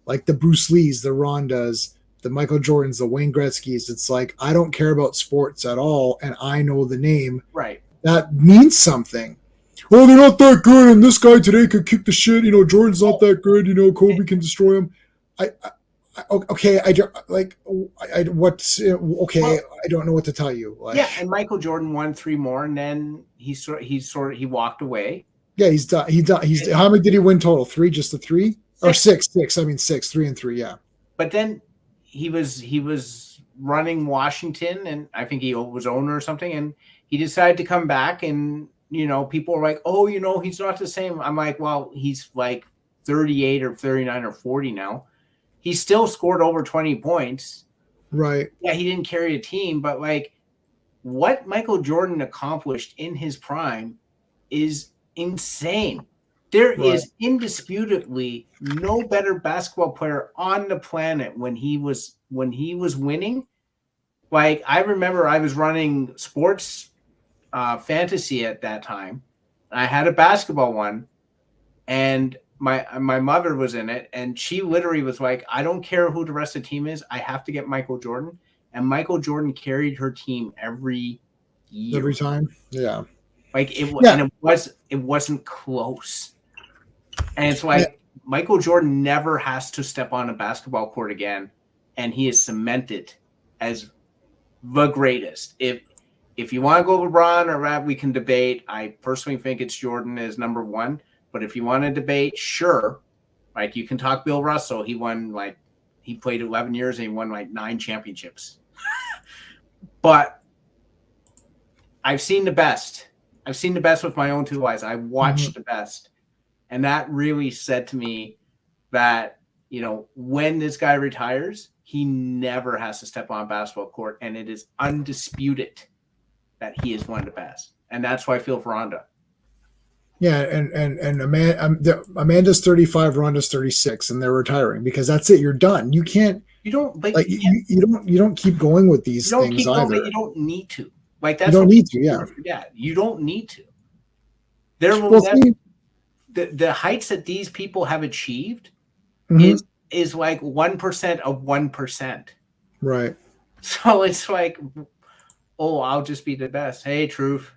like the Bruce Lees, the Rondas, the Michael Jordans, the Wayne Gretzky's, it's like I don't care about sports at all, and I know the name. right. That means something. Oh, they're not that good, and this guy today could kick the shit. Jordan's not that good. Kobe can destroy him. Okay, I don't like. What's okay? Well, I don't know what to tell you. Like, yeah, and Michael Jordan won 3 more, and then he walked away. Yeah, he's done. He's how many did he win total? 3, just the 3, 6. Or 6? 6. I mean 6, 3 and 3. Yeah. But then he was running Washington, and I think he was owner or something, and he decided to come back, and people were like, oh, he's not the same. I'm like, well, he's like 38 or 39 or 40 now. He still scored over 20 points. Right. Yeah, he didn't carry a team, but like what Michael Jordan accomplished in his prime is insane. There is indisputably no better basketball player on the planet when he was winning. Like I remember I was running sports fantasy at that time. I had a basketball one, and my mother was in it, and she literally was like, I don't care who the rest of the team is, I have to get Michael Jordan. And Michael Jordan carried her team every year. Every time. Yeah. Like and it wasn't close. And it's like Michael Jordan never has to step on a basketball court again, and he is cemented as the greatest. If you want to go LeBron or Rap, we can debate. I personally think it's Jordan as number 1. But if you want to debate, sure. Like you can talk Bill Russell. He played 11 years and he won like 9 championships. But I've seen the best. I've seen the best with my own 2 eyes. I watched the best. And that really said to me that, when this guy retires, he never has to step on a basketball court. And it is undisputed that he is one of the best. And that's why I feel for Ronda. Yeah, and Amanda's 35, Ronda's 36, and they're retiring because that's it. You're done. You can't. You don't like. You don't keep going with these things either. You don't need to. Like that's you don't need to. Yeah. You don't need to. The heights that these people have achieved is like 1% of 1%. Right. So it's like, oh, I'll just be the best. Hey, Truth,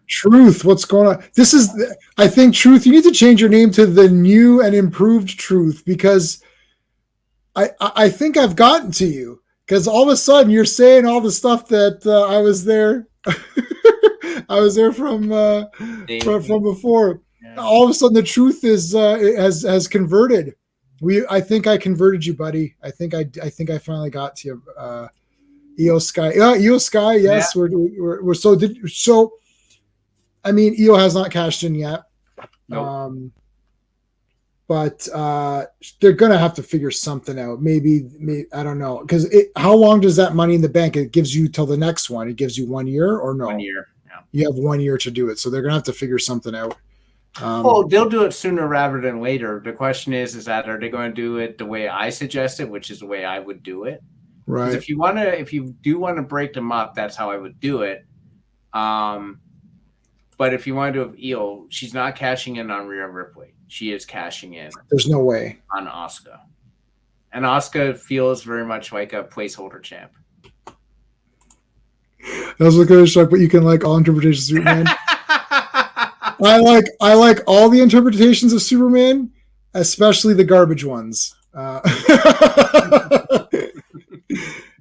what's going on? This is, I think, Truth, you need to change your name to the new and improved Truth, because I think I've gotten to you, because all of a sudden you're saying all the stuff that I was there. I was there from before. Yeah. All of a sudden the Truth is has converted. I think I converted you, buddy. I think I finally got to you. EO Sky, EO Sky, yes. Yeah. We're so. I mean, EO has not cashed in yet, but they're gonna have to figure something out. Maybe I don't know, because how long does that money in the bank? It gives you till the next one. It gives you 1 year or no? 1 year. Yeah. You have 1 year to do it, so they're gonna have to figure something out. They'll do it sooner rather than later. The question is that are they going to do it the way I suggested, which is the way I would do it? Right. If you do want to break them up, that's how I would do it. But if you want to do it, EO, she's not cashing in on Rhea Ripley. She is cashing in. There's no way on Asuka, and Asuka feels very much like a placeholder champ. I was looking at shock, but you can like all interpretations of Superman. I like all the interpretations of Superman, especially the garbage ones.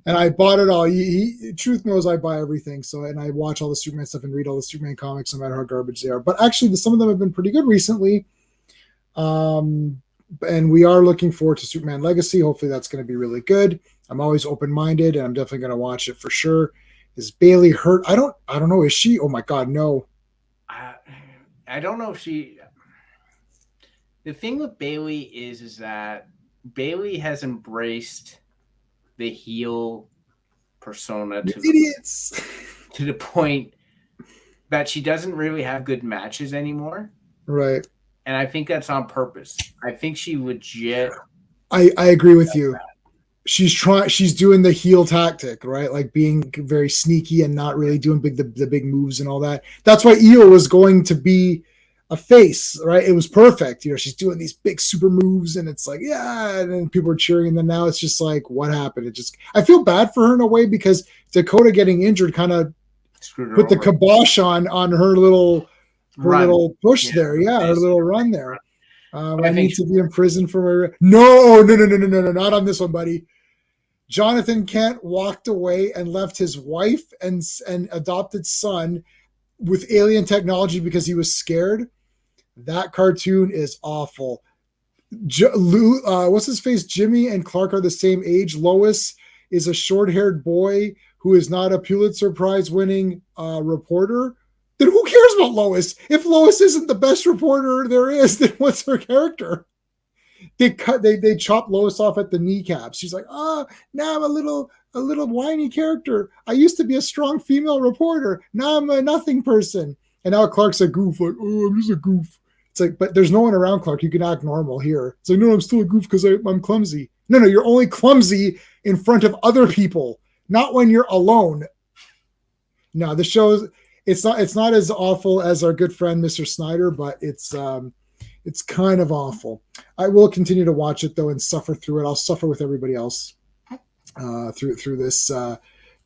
And I bought it all. Truth knows I buy everything. So, and I watch all the Superman stuff and read all the Superman comics, no matter how garbage they are. But actually, some of them have been pretty good recently. And we are looking forward to Superman Legacy. Hopefully, that's going to be really good. I'm always open-minded, and I'm definitely going to watch it for sure. Is Bailey hurt? I don't know. Is she? Oh my God, no. I don't know if she. The thing with Bailey is that Bailey has embraced the heel persona You idiots. to the point that she doesn't really have good matches anymore. Right. And I think that's on purpose. I think she legit. I agree with you. She's doing the heel tactic, right? Like being very sneaky and not really doing the big moves and all that. That's why Io was going to be a face, right? It was perfect. You know, she's doing these big super moves and it's like, yeah, and then people are cheering. And then now it's just like, what happened? I feel bad for her in a way because Dakota getting injured kind of put the kibosh on her little push there. Yeah, her little run there. I need to be in prison for my. No, not on this one, buddy. Jonathan Kent walked away and left his wife and adopted son with alien technology because he was scared. That cartoon is awful. What's his face? Jimmy and Clark are the same age. Lois is a short-haired boy who is not a Pulitzer Prize winning reporter. Then who cares about Lois? If Lois isn't the best reporter there is, then what's her character? They chop Lois off at the kneecaps. She's like, now I'm a little whiny character. I used to be a strong female reporter. Now I'm a nothing person. And now Clark's a goof. Like, I'm just a goof. It's like, but there's no one around Clark. You can act normal here. It's like, no, I'm still a goof because I'm clumsy. No, you're only clumsy in front of other people, not when you're alone. No, the show's it's not as awful as our good friend Mr. Snyder, but it's kind of awful. I will continue to watch it though and suffer through it. I'll suffer with everybody else through this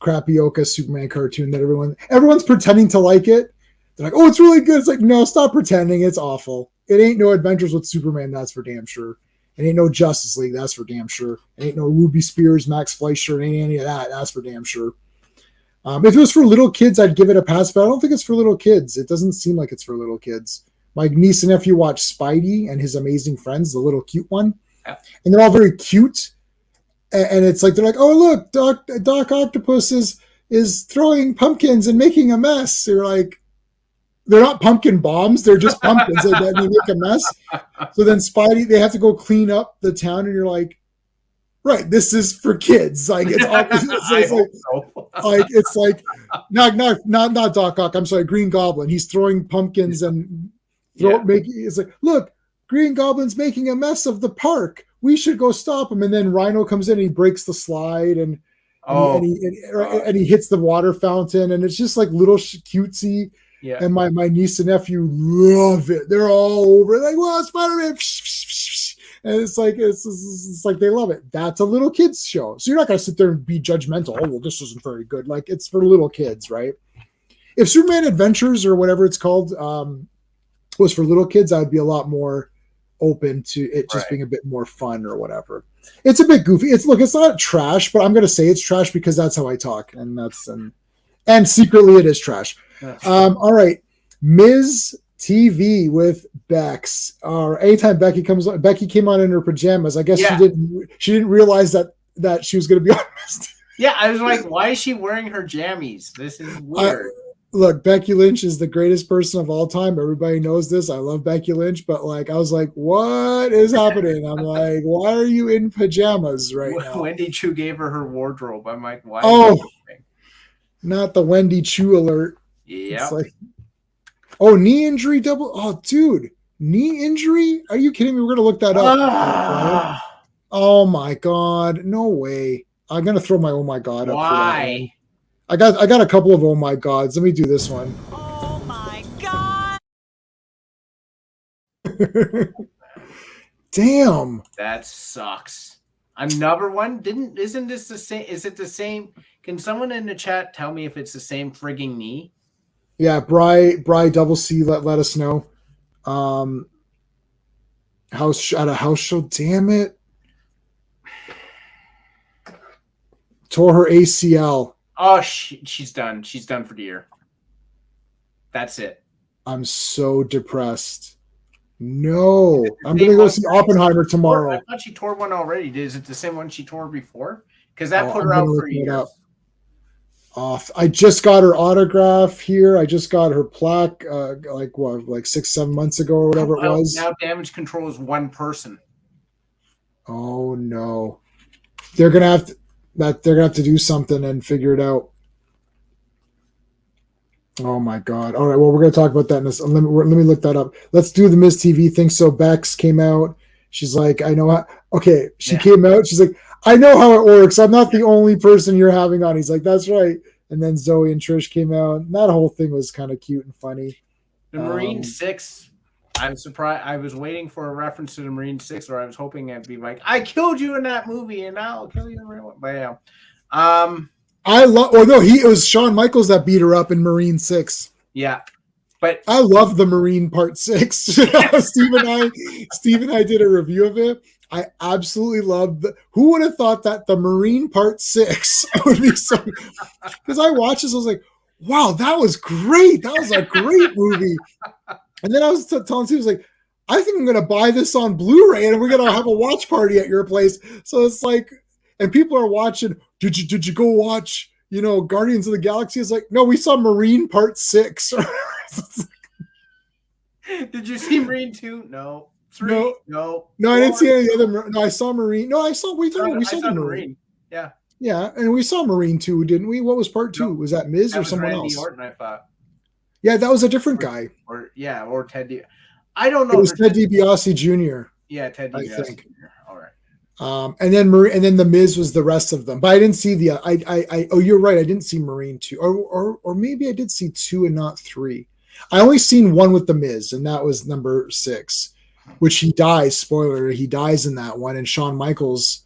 crapioca Superman cartoon that everyone's pretending to like it. They're like, oh, it's really good. It's like, no, stop pretending. It's awful. It ain't no Adventures with Superman, that's for damn sure. It ain't no Justice League, that's for damn sure. It ain't no Ruby Spears, Max Fleischer, it ain't any of that, that's for damn sure. If it was for little kids, I'd give it a pass, but I don't think it's for little kids. It doesn't seem like it's for little kids. My niece and nephew watch Spidey and His Amazing Friends, the little cute one. Yeah. And they're all very cute. And it's like, they're like, oh, look, Doc Octopus is throwing pumpkins and making a mess. They're like, they're not pumpkin bombs. They're just pumpkins that they make a mess. So then Spidey, they have to go clean up the town. And you're like, right, this is for kids. Like it's like not Doc Ock. I'm sorry, Green Goblin. He's throwing pumpkins and it's like, look, Green Goblin's making a mess of the park. We should go stop him. And then Rhino comes in and he breaks the slide and he hits the water fountain and it's just like little cutesy. Yeah. And my niece and nephew love it. They're all over it. Like, well, Spider-Man. And it's like they love it. That's a little kids show. So you're not going to sit there and be judgmental. Oh, well, this isn't very good. Like, it's for little kids, right? If Superman Adventures or whatever it's called was for little kids, I'd be a lot more open to it just being a bit more fun or whatever. It's a bit goofy. It's not trash, but I'm going to say it's trash because that's how I talk. And secretly it is trash. All right. Ms. TV with Bex. Anytime Becky came on in her pajamas. I guess she didn't realize that she was going to be on this. Yeah, I was like, why is she wearing her jammies? This is weird. Look, Becky Lynch is the greatest person of all time. Everybody knows this. I love Becky Lynch, but like, I was like, what is happening? I'm like, why are you in pajamas right now? Wendy Chu gave her wardrobe. I'm like, why? Not the Wendy Chu alert. Yeah. It's like, knee injury double. Oh, dude, knee injury? Are you kidding me? We're gonna look that up. Oh my god, no way! I'm gonna throw my oh my god up. Why? I got a couple of oh my gods. Let me do this one. Oh my god! Damn. That sucks. Another one? Isn't this the same? Is it the same? Can someone in the chat tell me if it's the same frigging knee? Yeah, Bry double C let us know. House show, damn it. Tore her ACL. Oh, she's done. She's done for the year. That's it. I'm so depressed. No, I'm gonna go see Oppenheimer tomorrow. I thought she tore one already. Is it the same one she tore before? Because that put her out for years. off. I just got her autograph here. I just got her plaque, like 6-7 months ago or whatever it Well, was. now Damage Control is one person. Oh no, they're gonna have to they're gonna have to do something and figure it out. Oh my god! All right, well we're gonna talk about that in this. Let me look that up. Let's do the Miz TV thing. So Bex came out. She's like, I know how. Okay, she came out. She's like, I know how it works. I'm not the only person you're having on. He's like, that's right. And then Zoe and Trish came out. And that whole thing was kind of cute and funny. The Marine 6, I'm surprised. I was waiting for a reference to the Marine 6, or I was hoping it'd be like, I killed you in that movie, and now I'll kill you in real life. But yeah. I love. Oh no, it was Shawn Michaels that beat her up in Marine 6. Yeah, but I love the Marine Part 6. Steve and I did a review of it. I absolutely loved who would have thought that the Marine Part 6 would be so, because I watched this, I was like, wow, that was great. That was a great movie. And then I was telling Steve, I was like, I think I'm gonna buy this on Blu-ray and we're gonna have a watch party at your place. So it's like, and people are watching, did you go watch, Guardians of the Galaxy? It's like, no, we saw Marine Part 6. Did you see Marine 2? No. 3? No. I didn't see any other. No, I saw Marine. No, I saw. We saw the Marine. Yeah. Yeah, and we saw Marine 2, didn't we? What was Part 2? Was that Miz or someone Randy else? Orton, I thought. Yeah, that was a different guy. Or Ted. I don't know. It was Ted DiBiase Jr. Yeah, Ted DiBiase. I think. Jr. All right. And then the Miz was the rest of them, but I didn't see the. Oh, you're right. I didn't see Marine 2, or maybe I did see 2 and not 3. I only seen one with the Miz, and that was number 6, which he dies. Spoiler: he dies in that one, and Shawn Michaels,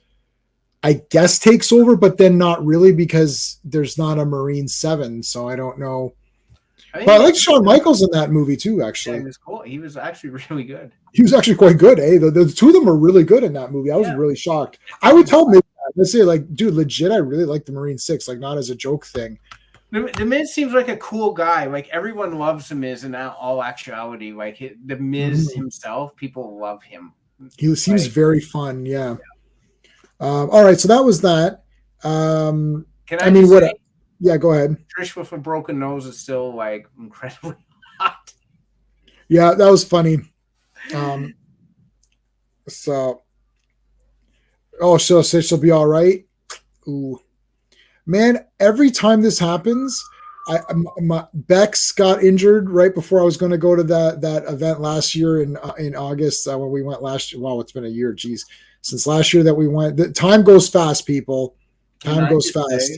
I guess, takes over, but then not really because there's not a Marine 7, so I don't know. But I liked Shawn Michaels in that movie too. Actually, yeah, he was cool. He was actually really good. He was actually quite good. The two of them were really good in that movie. I was really shocked. I would tell Miz that. Let's say, like, dude, legit, I really like the Marine 6, like, not as a joke thing. The Miz seems like a cool guy. Like, everyone loves the Miz in all actuality. Like, the Miz himself, people love him. He seems very fun. Yeah. All right, so that was that. What? Yeah, go ahead. Trish with a broken nose is still, like, incredibly hot. Yeah, that was funny. So she'll be all right. Ooh, man! Every time this happens, Bex got injured right before I was going to go to that event last year in August when we went last year. Wow, it's been a year. Geez, since last year that we went. The time goes fast, people. Time goes fast.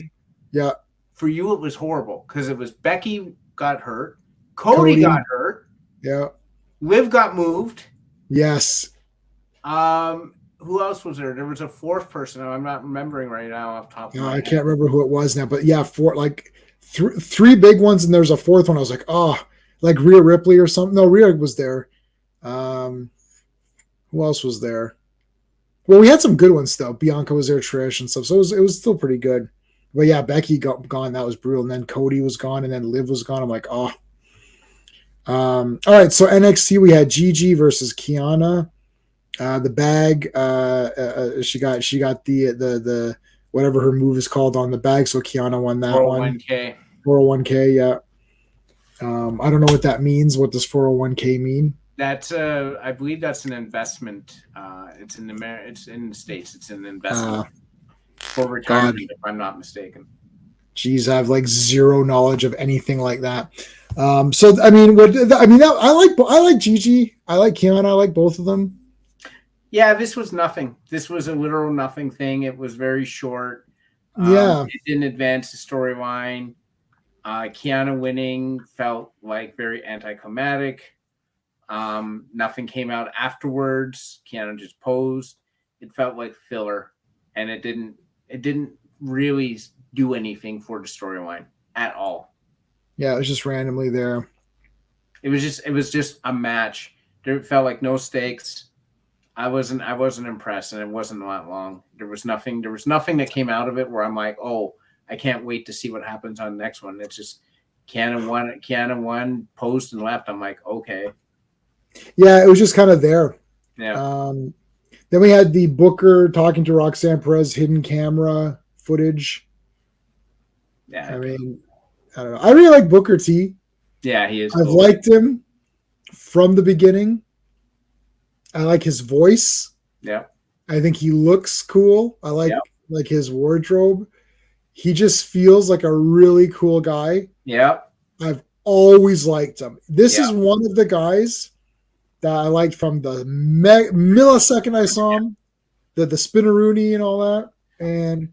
Yeah. For you, it was horrible because it was Becky got hurt, Cody got hurt. Yeah. Liv got moved. Yes. Who else was there? There was a fourth person. I'm not remembering right now off top of my head. I can't remember who it was now, but yeah, three big ones, and there's a fourth one. I was like, like Rhea Ripley or something. No, Rhea was there. Who else was there? Well, we had some good ones though. Bianca was there, Trish and stuff. So it was still pretty good. But yeah, Becky got gone. That was brutal. And then Cody was gone, and then Liv was gone. I'm like, All right, so NXT, we had Gigi versus Kiana. The bag, she got the whatever her move is called on the bag, so Kiana won that 401k. 401k, yeah. I don't know what that means. What does 401k mean? That's I believe that's an investment. It's in the States. It's an investment for retirement, if I'm not mistaken. Geez, I have like zero knowledge of anything like that. I like Gigi. I like Kiana. I like both of them. Yeah, this was nothing. This was a literal nothing thing. It was very short. Yeah. It didn't advance the storyline. Kiana winning felt like very anticlimactic. Nothing came out afterwards. Kiana just posed. It felt like filler, and it didn't really do anything for the storyline at all. Yeah, it was just randomly there. It was just a match. It felt like no stakes. I wasn't impressed, and it wasn't that long. There was nothing that came out of it where I'm like, oh, I can't wait to see what happens on the next one. It's just Kiana won, posed and left. I'm like, okay. Yeah, it was just kind of there. Yeah. Then we had the Booker talking to Roxanne Perez hidden camera footage. Yeah. I mean, I don't know. I really like Booker T. Yeah, he is I've cool. liked him from the beginning. I like his voice. Yeah. I think he looks cool. I Yeah. like his wardrobe. He just feels like a really cool guy. Yeah. I've always liked him. This Yeah. is one of the guys that I liked from the millisecond I saw him, the spinneroonie and all that. And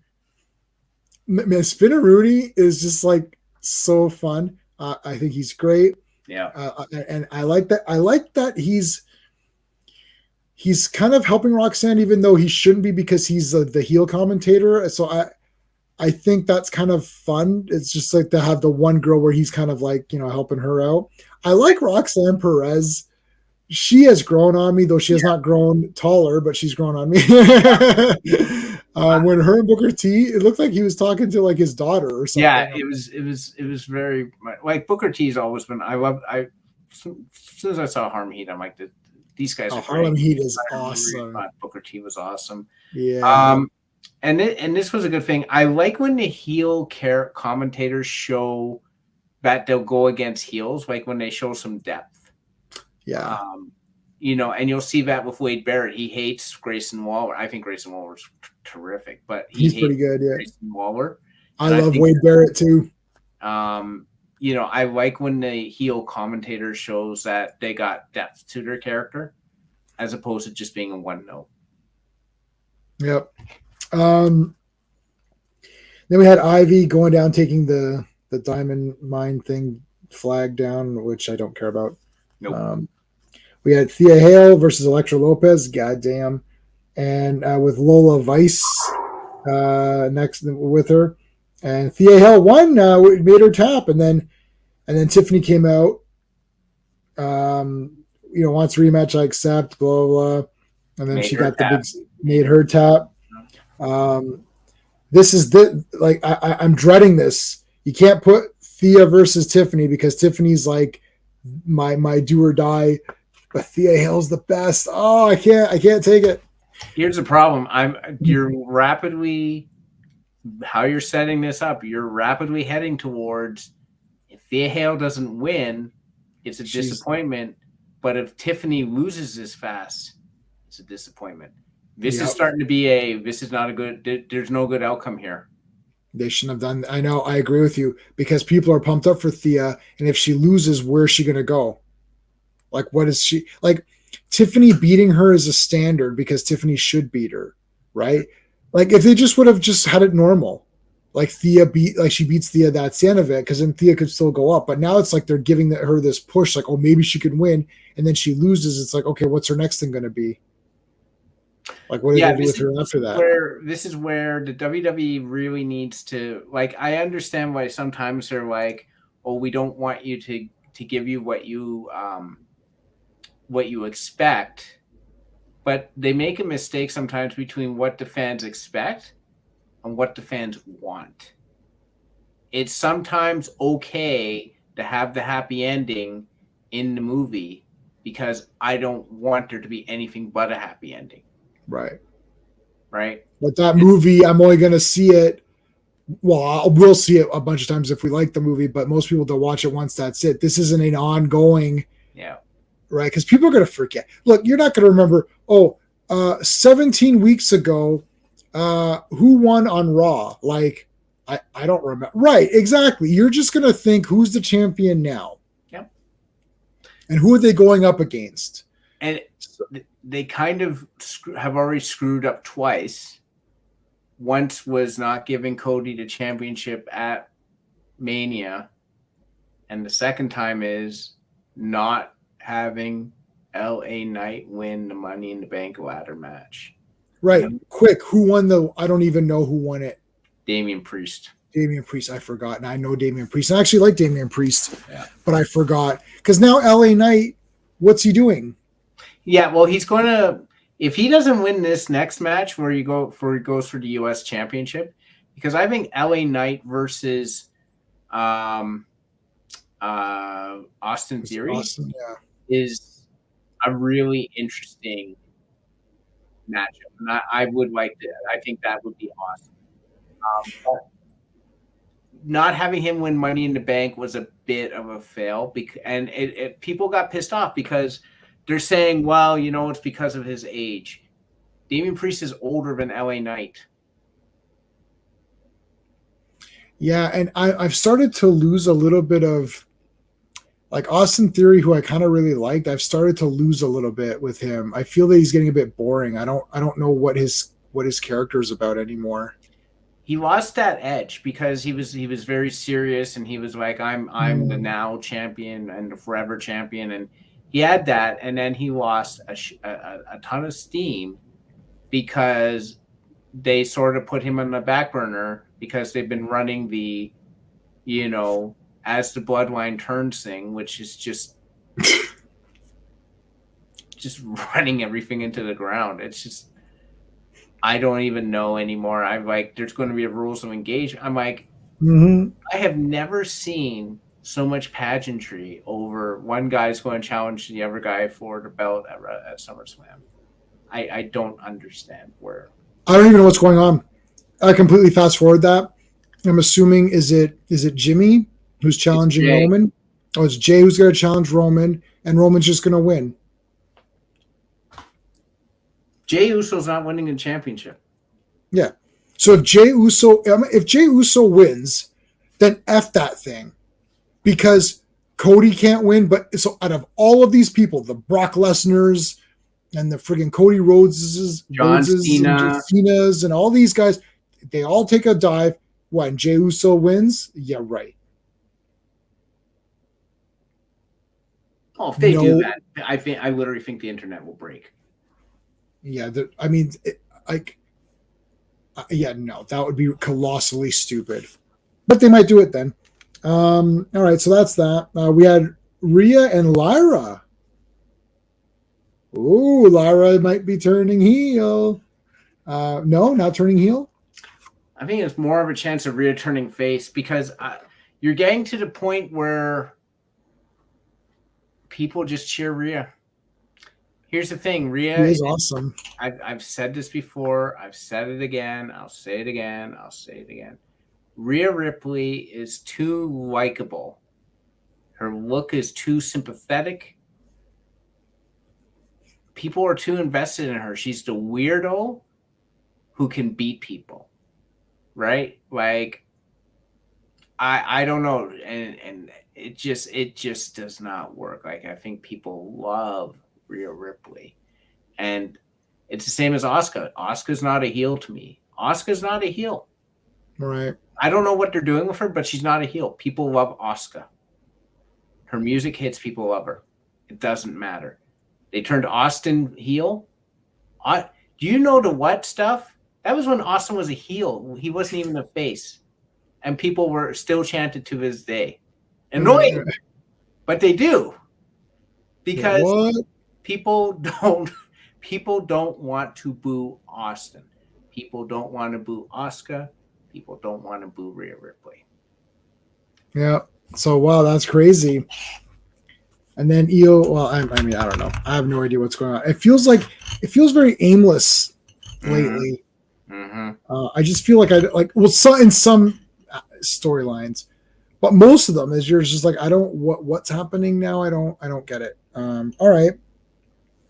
man, spinneroonie is just like so fun. I think he's great. Yeah. And I like that. I like that he's kind of helping Roxanne, even though he shouldn't be because he's the heel commentator. So I think that's kind of fun. It's just like to have the one girl where he's kind of like, helping her out. I like Roxanne Perez. She has grown on me, though she has not grown taller, but she's grown on me. When her and Booker T, it looked like he was talking to like his daughter or something. Yeah, it was very like Booker T's always been. As soon as I saw Harlem Heat, I'm like, these guys are Harlem great. Heat is I really awesome. thought Booker T was awesome. Yeah. And this was a good thing. I like when the heel commentators show that they'll go against heels, like when they show some depth. Yeah. And you'll see that with Wade Barrett. He hates Grayson Waller. I think Grayson Waller's terrific, but he's pretty good. Yeah. Grayson Waller. I love Wade Barrett too. I like when the heel commentator shows that they got depth to their character as opposed to just being a one note. Yep. Then we had Ivy going down, taking the diamond mine thing flag down, which I don't care about. Nope. We had Thea Hale versus Elektra Lopez. Goddamn. And with Lola Vice next with her. And Thea Hale won, made her tap. And then Tiffany came out. Wants rematch, I accept, blah, blah, blah. And then Made she her got tap. the big, made her tap. This is I'm dreading this. You can't put Thea versus Tiffany because Tiffany's like my do or die, but Thea Hale's the best. Oh, I can't take it. Here's the problem. How you're setting this up, you're rapidly heading towards if Thea Hale doesn't win, it's a disappointment. But if Tiffany loses this fast, it's a disappointment. This is starting to be this is not a good, there's no good outcome here. They shouldn't have done. I know. I agree with you because people are pumped up for Thea. And if she loses, where's she going to go? Like, what is she like? Tiffany beating her is a standard because Tiffany should beat her, right? Like if they just would have just had it normal, like she beats Thea, that's the end of it. Because then Thea could still go up. But now it's like they're giving her this push, like, oh, maybe she could win, and then she loses. It's like, okay, what's her next thing going to be? Like, what do they do with her after that? This is where the WWE really needs to, like, I understand why sometimes they're like, oh, we don't want you to give you what you expect, but they make a mistake sometimes between what the fans expect and what the fans want. It's sometimes okay to have the happy ending in the movie because I don't want there to be anything but a happy ending. Right. But that movie, I'm only going to see it. Well, we'll see it a bunch of times if we like the movie, but most people don't watch it once. That's it. This isn't an ongoing. Yeah. Right. Because people are going to forget. Look, you're not going to remember. 17 weeks ago, who won on Raw? Like, I don't remember. Right. Exactly. You're just going to think who's the champion now. Yep. And who are they going up against? And they kind of have already screwed up twice. Once was not giving Cody the championship at Mania. And the second time is not having LA Knight win the Money in the Bank ladder match. Right. Quick. Who won I don't even know who won it. Damian Priest. I forgot. And I know Damian Priest. I actually like Damian Priest. Yeah. But I forgot. Because now LA Knight, what's he doing? Yeah, well, he's going to, if he doesn't win this next match where he goes for the U.S. Championship, because I think LA Knight versus Austin Theory is a really interesting matchup. And I would like that. I think that would be awesome. not having him win Money in the Bank was a bit of a fail, and people got pissed off because they're saying, well, it's because of his age. Damian Priest is older than LA Knight. Yeah, and I've started to lose a little bit of like Austin Theory, who I kind of really liked. I've started to lose a little bit with him. I feel that he's getting a bit boring. I don't know what his character is about anymore. He lost that edge because he was very serious, and he was like, I'm the now champion and the forever champion, and he had that, and then he lost a ton of steam because they sort of put him on the back burner because they've been running the, as the bloodline turns thing, which is just running everything into the ground. It's just, I don't even know anymore. I'm like, there's going to be a rules of engagement. I'm like, I have never seen so much pageantry over one guy's going to challenge the other guy for the belt at SummerSlam. I don't understand where. I don't even know what's going on. I completely fast forward that. I'm assuming is it Jimmy who's challenging Roman? Oh, it's Jay who's going to challenge Roman, and Roman's just going to win. Jay Uso's not winning the championship. Yeah. So if Jay Uso wins, then F that thing. Because Cody can't win, but so out of all of these people, the Brock Lesnar's and the friggin' Cody Rhodes's, John Cena. Cena's, and all these guys, they all take a dive. What, and Jey Uso wins? Yeah, right. Oh, if they do that, I literally think the internet will break. Yeah, I mean, no, that would be colossally stupid. But they might do it then. All right, so that's that. We had Rhea and Lyra. Ooh, Lyra might be turning heel. No, not turning heel. I think it's more of a chance of Rhea turning face because you're getting to the point where people just cheer Rhea. Here's the thing, Rhea is awesome. I've said this before. I've said it again. I'll say it again. I'll say it again. Rhea Ripley is too likable. Her look is too sympathetic. People are too invested in her. She's the weirdo who can beat people, right? Like, I don't know, and it just does not work. Like, I think people love Rhea Ripley, and it's the same as Asuka. Asuka's not a heel to me. Asuka's not a heel. Right. I don't know what they're doing with her, but she's not a heel. People love Asuka. Her music hits. People love her. It doesn't matter. They turned Austin heel. Do you know the what stuff? That was when Austin was a heel. He wasn't even a face. And people were still chanted to this day. Annoying. But they do. Because people don't want to boo Austin. People don't want to boo Asuka. People don't want to boo Rhea Ripley. Yeah. So, wow, that's crazy. And then Io, well, I mean, I don't know. I have no idea what's going on. It feels very aimless lately. Mm-hmm. I just feel like in some storylines, but most of them is you're just like, I don't what's happening now. I don't get it. All right.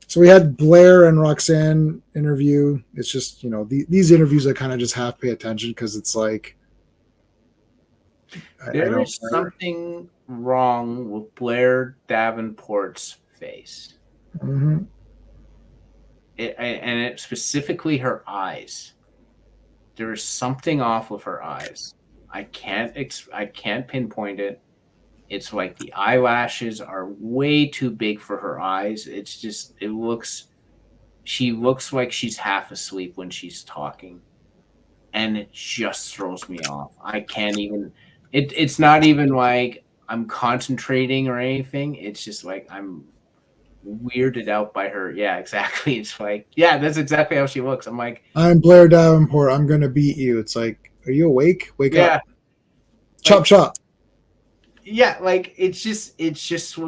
So we had Blair and Roxanne interview. It's just, these interviews I kind of just half pay attention because it's like there is something wrong with Blair Davenport's face. Mm-hmm. And it specifically her eyes. There is something off with her eyes. I can't pinpoint it. It's like the eyelashes are way too big for her eyes. It's just she looks like she's half asleep when she's talking. And it just throws me off. I can't even it's not even like I'm concentrating or anything. It's just like I'm weirded out by her. Yeah, exactly. It's like, yeah, that's exactly how she looks. I'm like, I'm Blair Davenport. I'm going to beat you. It's like, are you awake? Wake up. Chop, chop. Yeah, like it's just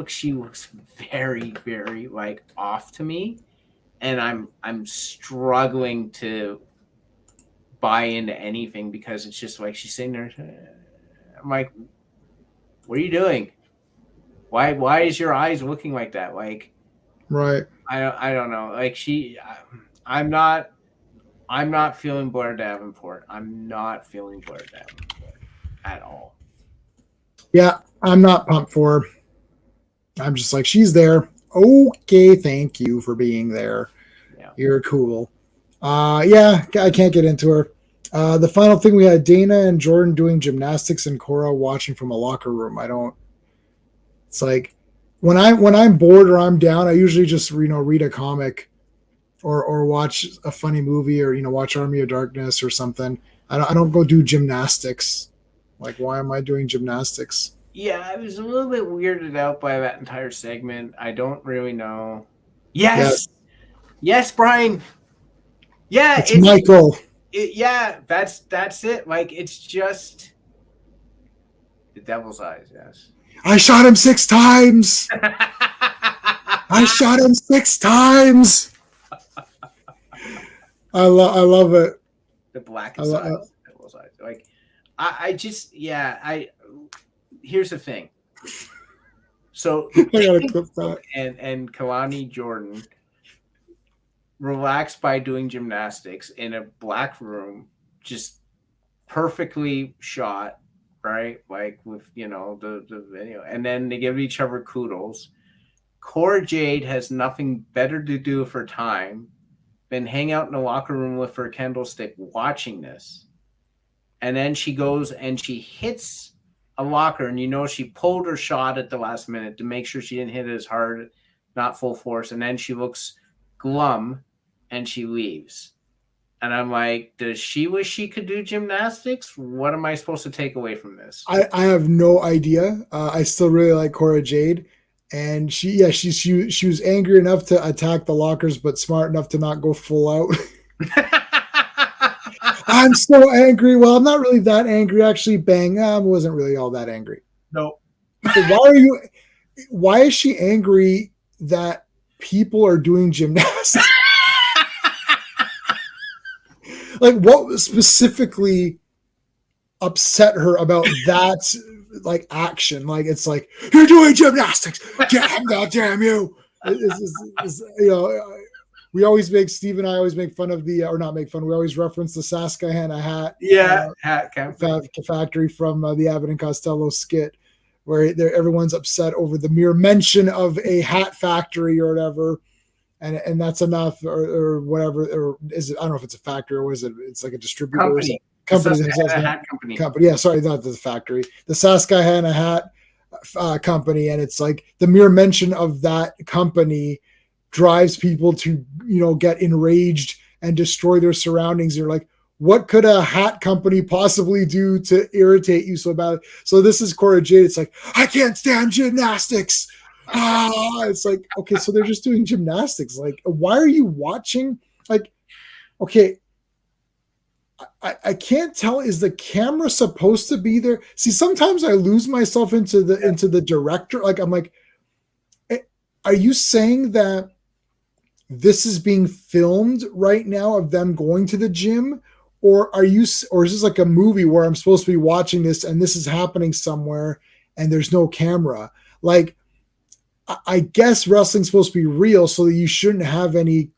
she looks very, very like off to me. And I'm struggling to buy into anything because it's just like she's sitting there I'm like, what are you doing? Why is your eyes looking like that? Like, Right. I don't know. Like I'm not feeling Blair Davenport. I'm not feeling Blair Davenport at all. Yeah, I'm not pumped for her. I'm just like, she's there. Okay, thank you for being there. Yeah. You're cool. Yeah, I can't get into her. The final thing, we had Dana and Jordan doing gymnastics and Cora watching from a locker room. I don't. It's like when I'm bored or I'm down, I usually just read a comic or watch a funny movie or watch Army of Darkness or something. I don't go do gymnastics. Like, why am I doing gymnastics? Yeah, I was a little bit weirded out by that entire segment. I don't really know. Yes, Yeah. yes, Brian. Yeah, It's Michael. Yeah, that's it. Like, it's just the devil's eyes. Yes. I shot him 6 times. I shot him 6 times. I love it. The blackest eyes, the devil's eyes. Like, I just, yeah. Here's the thing. So I gotta clip that. and Kalani Jordan relaxed by doing gymnastics in a black room, just perfectly shot, right? Like with the video, and then they give each other kudos. Cora Jade has nothing better to do for time than hang out in the locker room with her candlestick watching this. And then she goes and she hits a locker, and she pulled her shot at the last minute to make sure she didn't hit it as hard, not full force. And then she looks glum and she leaves. And I'm like, does she wish she could do gymnastics? What am I supposed to take away from this? I have no idea. I still really like Cora Jade. And she was angry enough to attack the lockers, but smart enough to not go full out. I'm so angry. Well, I'm not really that angry. Actually, bang. I wasn't really all that angry. No. Why is she angry that people are doing gymnastics? Like, what specifically upset her about that, like, action? Like, it's like, you're doing gymnastics. Damn you. We always make, Steve and I always make fun of or not make fun, we always reference the Susquehanna hat. Hat factory from the Abbott and Costello skit, where everyone's upset over the mere mention of a hat factory or whatever. And that's enough, or whatever, or is it? I don't know if it's a factory or what is it? It's like a distributor. Company that has hat company. Yeah, sorry, not the factory. The Susquehanna hat company, and it's like the mere mention of that company drives people to get enraged and destroy their surroundings. You're like, what could a hat company possibly do to irritate you so bad? So this is Cora Jade. It's like, I can't stand gymnastics. It's like, okay, so they're just doing gymnastics. Like, why are you watching? Like, okay, I can't tell. Is the camera supposed to be there? See, sometimes I lose myself into the director. Like, I'm like, are you saying that this is being filmed right now of them going to the gym? Or is this like a movie where I'm supposed to be watching this and this is happening somewhere and there's no camera? Like, I guess wrestling's supposed to be real, so that you shouldn't have any,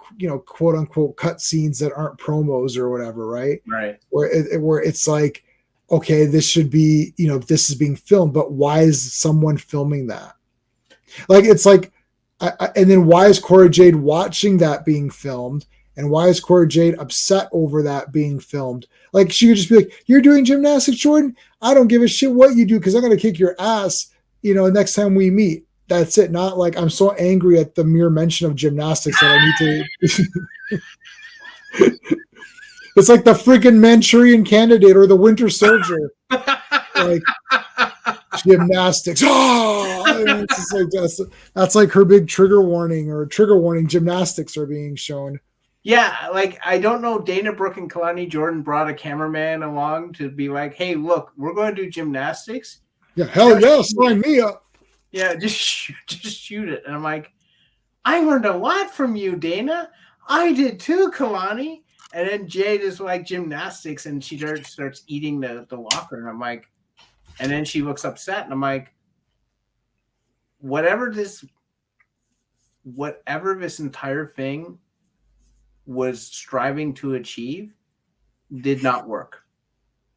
quote unquote cut scenes that aren't promos or whatever, right? Right. Where it's like, okay, this should be, this is being filmed, but why is someone filming that? Like, it's like, and then why is Cora Jade watching that being filmed? And why is Cora Jade upset over that being filmed? Like, she could just be like, you're doing gymnastics, Jordan? I don't give a shit what you do, because I'm going to kick your ass, next time we meet. That's it. Not like I'm so angry at the mere mention of gymnastics that I need to. It's like the freaking Manchurian Candidate or the Winter Soldier. Like, gymnastics. It's like that's like her big trigger warning. Gymnastics are being shown. Yeah, like, I don't know. Dana Brooke and Kalani Jordan brought a cameraman along to be like, hey, look, we're going to do gymnastics. Yeah, hell yeah, sign me up. Yeah, just shoot it. And I'm like, I learned a lot from you, Dana. I did too, Kalani. And then Jade is like, gymnastics, and she starts eating the locker. And I'm like, And then she looks upset, and I'm like, whatever this entire thing was striving to achieve did not work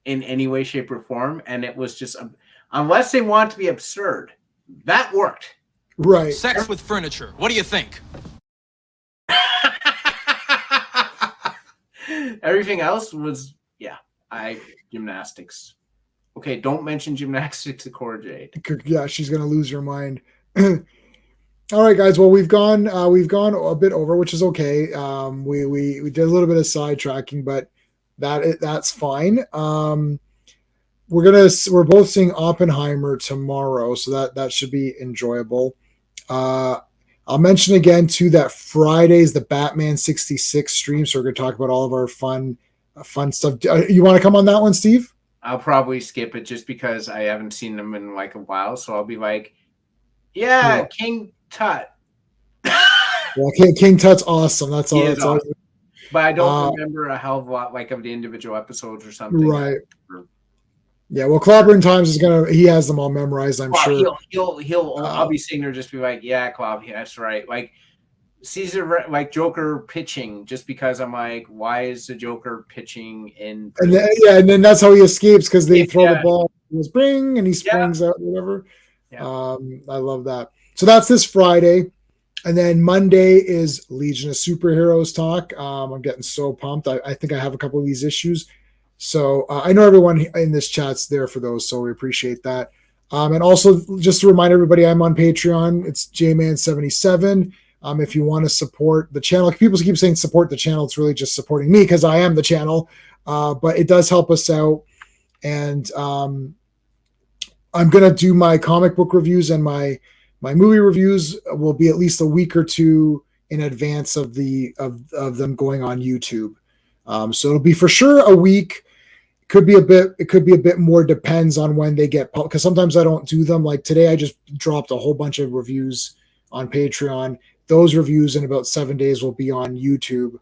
in any way, shape, or form. And it was just, unless they want to be absurd, that worked. Right. Sex with furniture. What do you think? Everything else was, gymnastics. Okay, don't mention gymnastics to Cora Jade. Yeah, she's gonna lose her mind. All right, guys. Well, we've gone a bit over, which is okay. We did a little bit of sidetracking, but that's fine. We're both seeing Oppenheimer tomorrow, so that should be enjoyable. I'll mention again too that Friday's the Batman 66 stream, so we're gonna talk about all of our fun stuff. You want to come on that one, Steve? I'll probably skip it just because I haven't seen them in like a while, so I'll be like, yeah. King Tut. Well, King Tut's awesome. That's all. That's awesome. But I don't remember a hell of a lot like of the individual episodes or something. Right. Yeah. Well, Clobberin Times he has them all memorized, I'm sure. I'll be sitting there just be like, yeah, Clob, yeah, that's right. Like Caesar, like Joker pitching, just because I'm like, why is the Joker pitching in? And then that's how he escapes, because they throw the ball, he goes bring, and he springs out, whatever. Yeah. I love that. So that's this Friday. And then Monday is Legion of Superheroes talk. I'm getting so pumped. I think I have a couple of these issues. So I know everyone in this chat's there for those, so we appreciate that. And also, just to remind everybody, I'm on Patreon. It's JMan77. If you want to support the channel, people keep saying support the channel. It's really just supporting me because I am the channel. But it does help us out. And I'm going to do my comic book reviews, and my movie reviews will be at least a week or two in advance of them going on YouTube. So it'll be for sure a week. It could be a bit more, depends on when they get published, because sometimes I don't do them. Like today, I just dropped a whole bunch of reviews on Patreon. Those reviews in about 7 days will be on YouTube.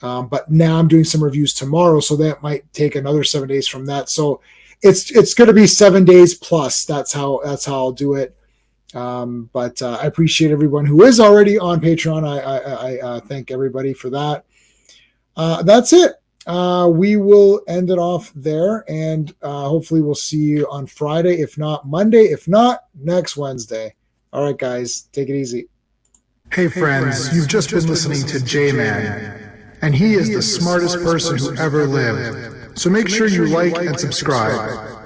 But now I'm doing some reviews tomorrow, so that might take another 7 days from that. So it's going to be 7 days plus. That's how I'll do it. But I appreciate everyone who is already on Patreon. I thank everybody for that. That's it. We will end it off there, and hopefully we'll see you on Friday, if not Monday, if not next Wednesday. All right, guys, take it easy. Hey friends, you've just been listening to J-Man, and he is the smartest person who ever lived. So make sure you like and subscribe.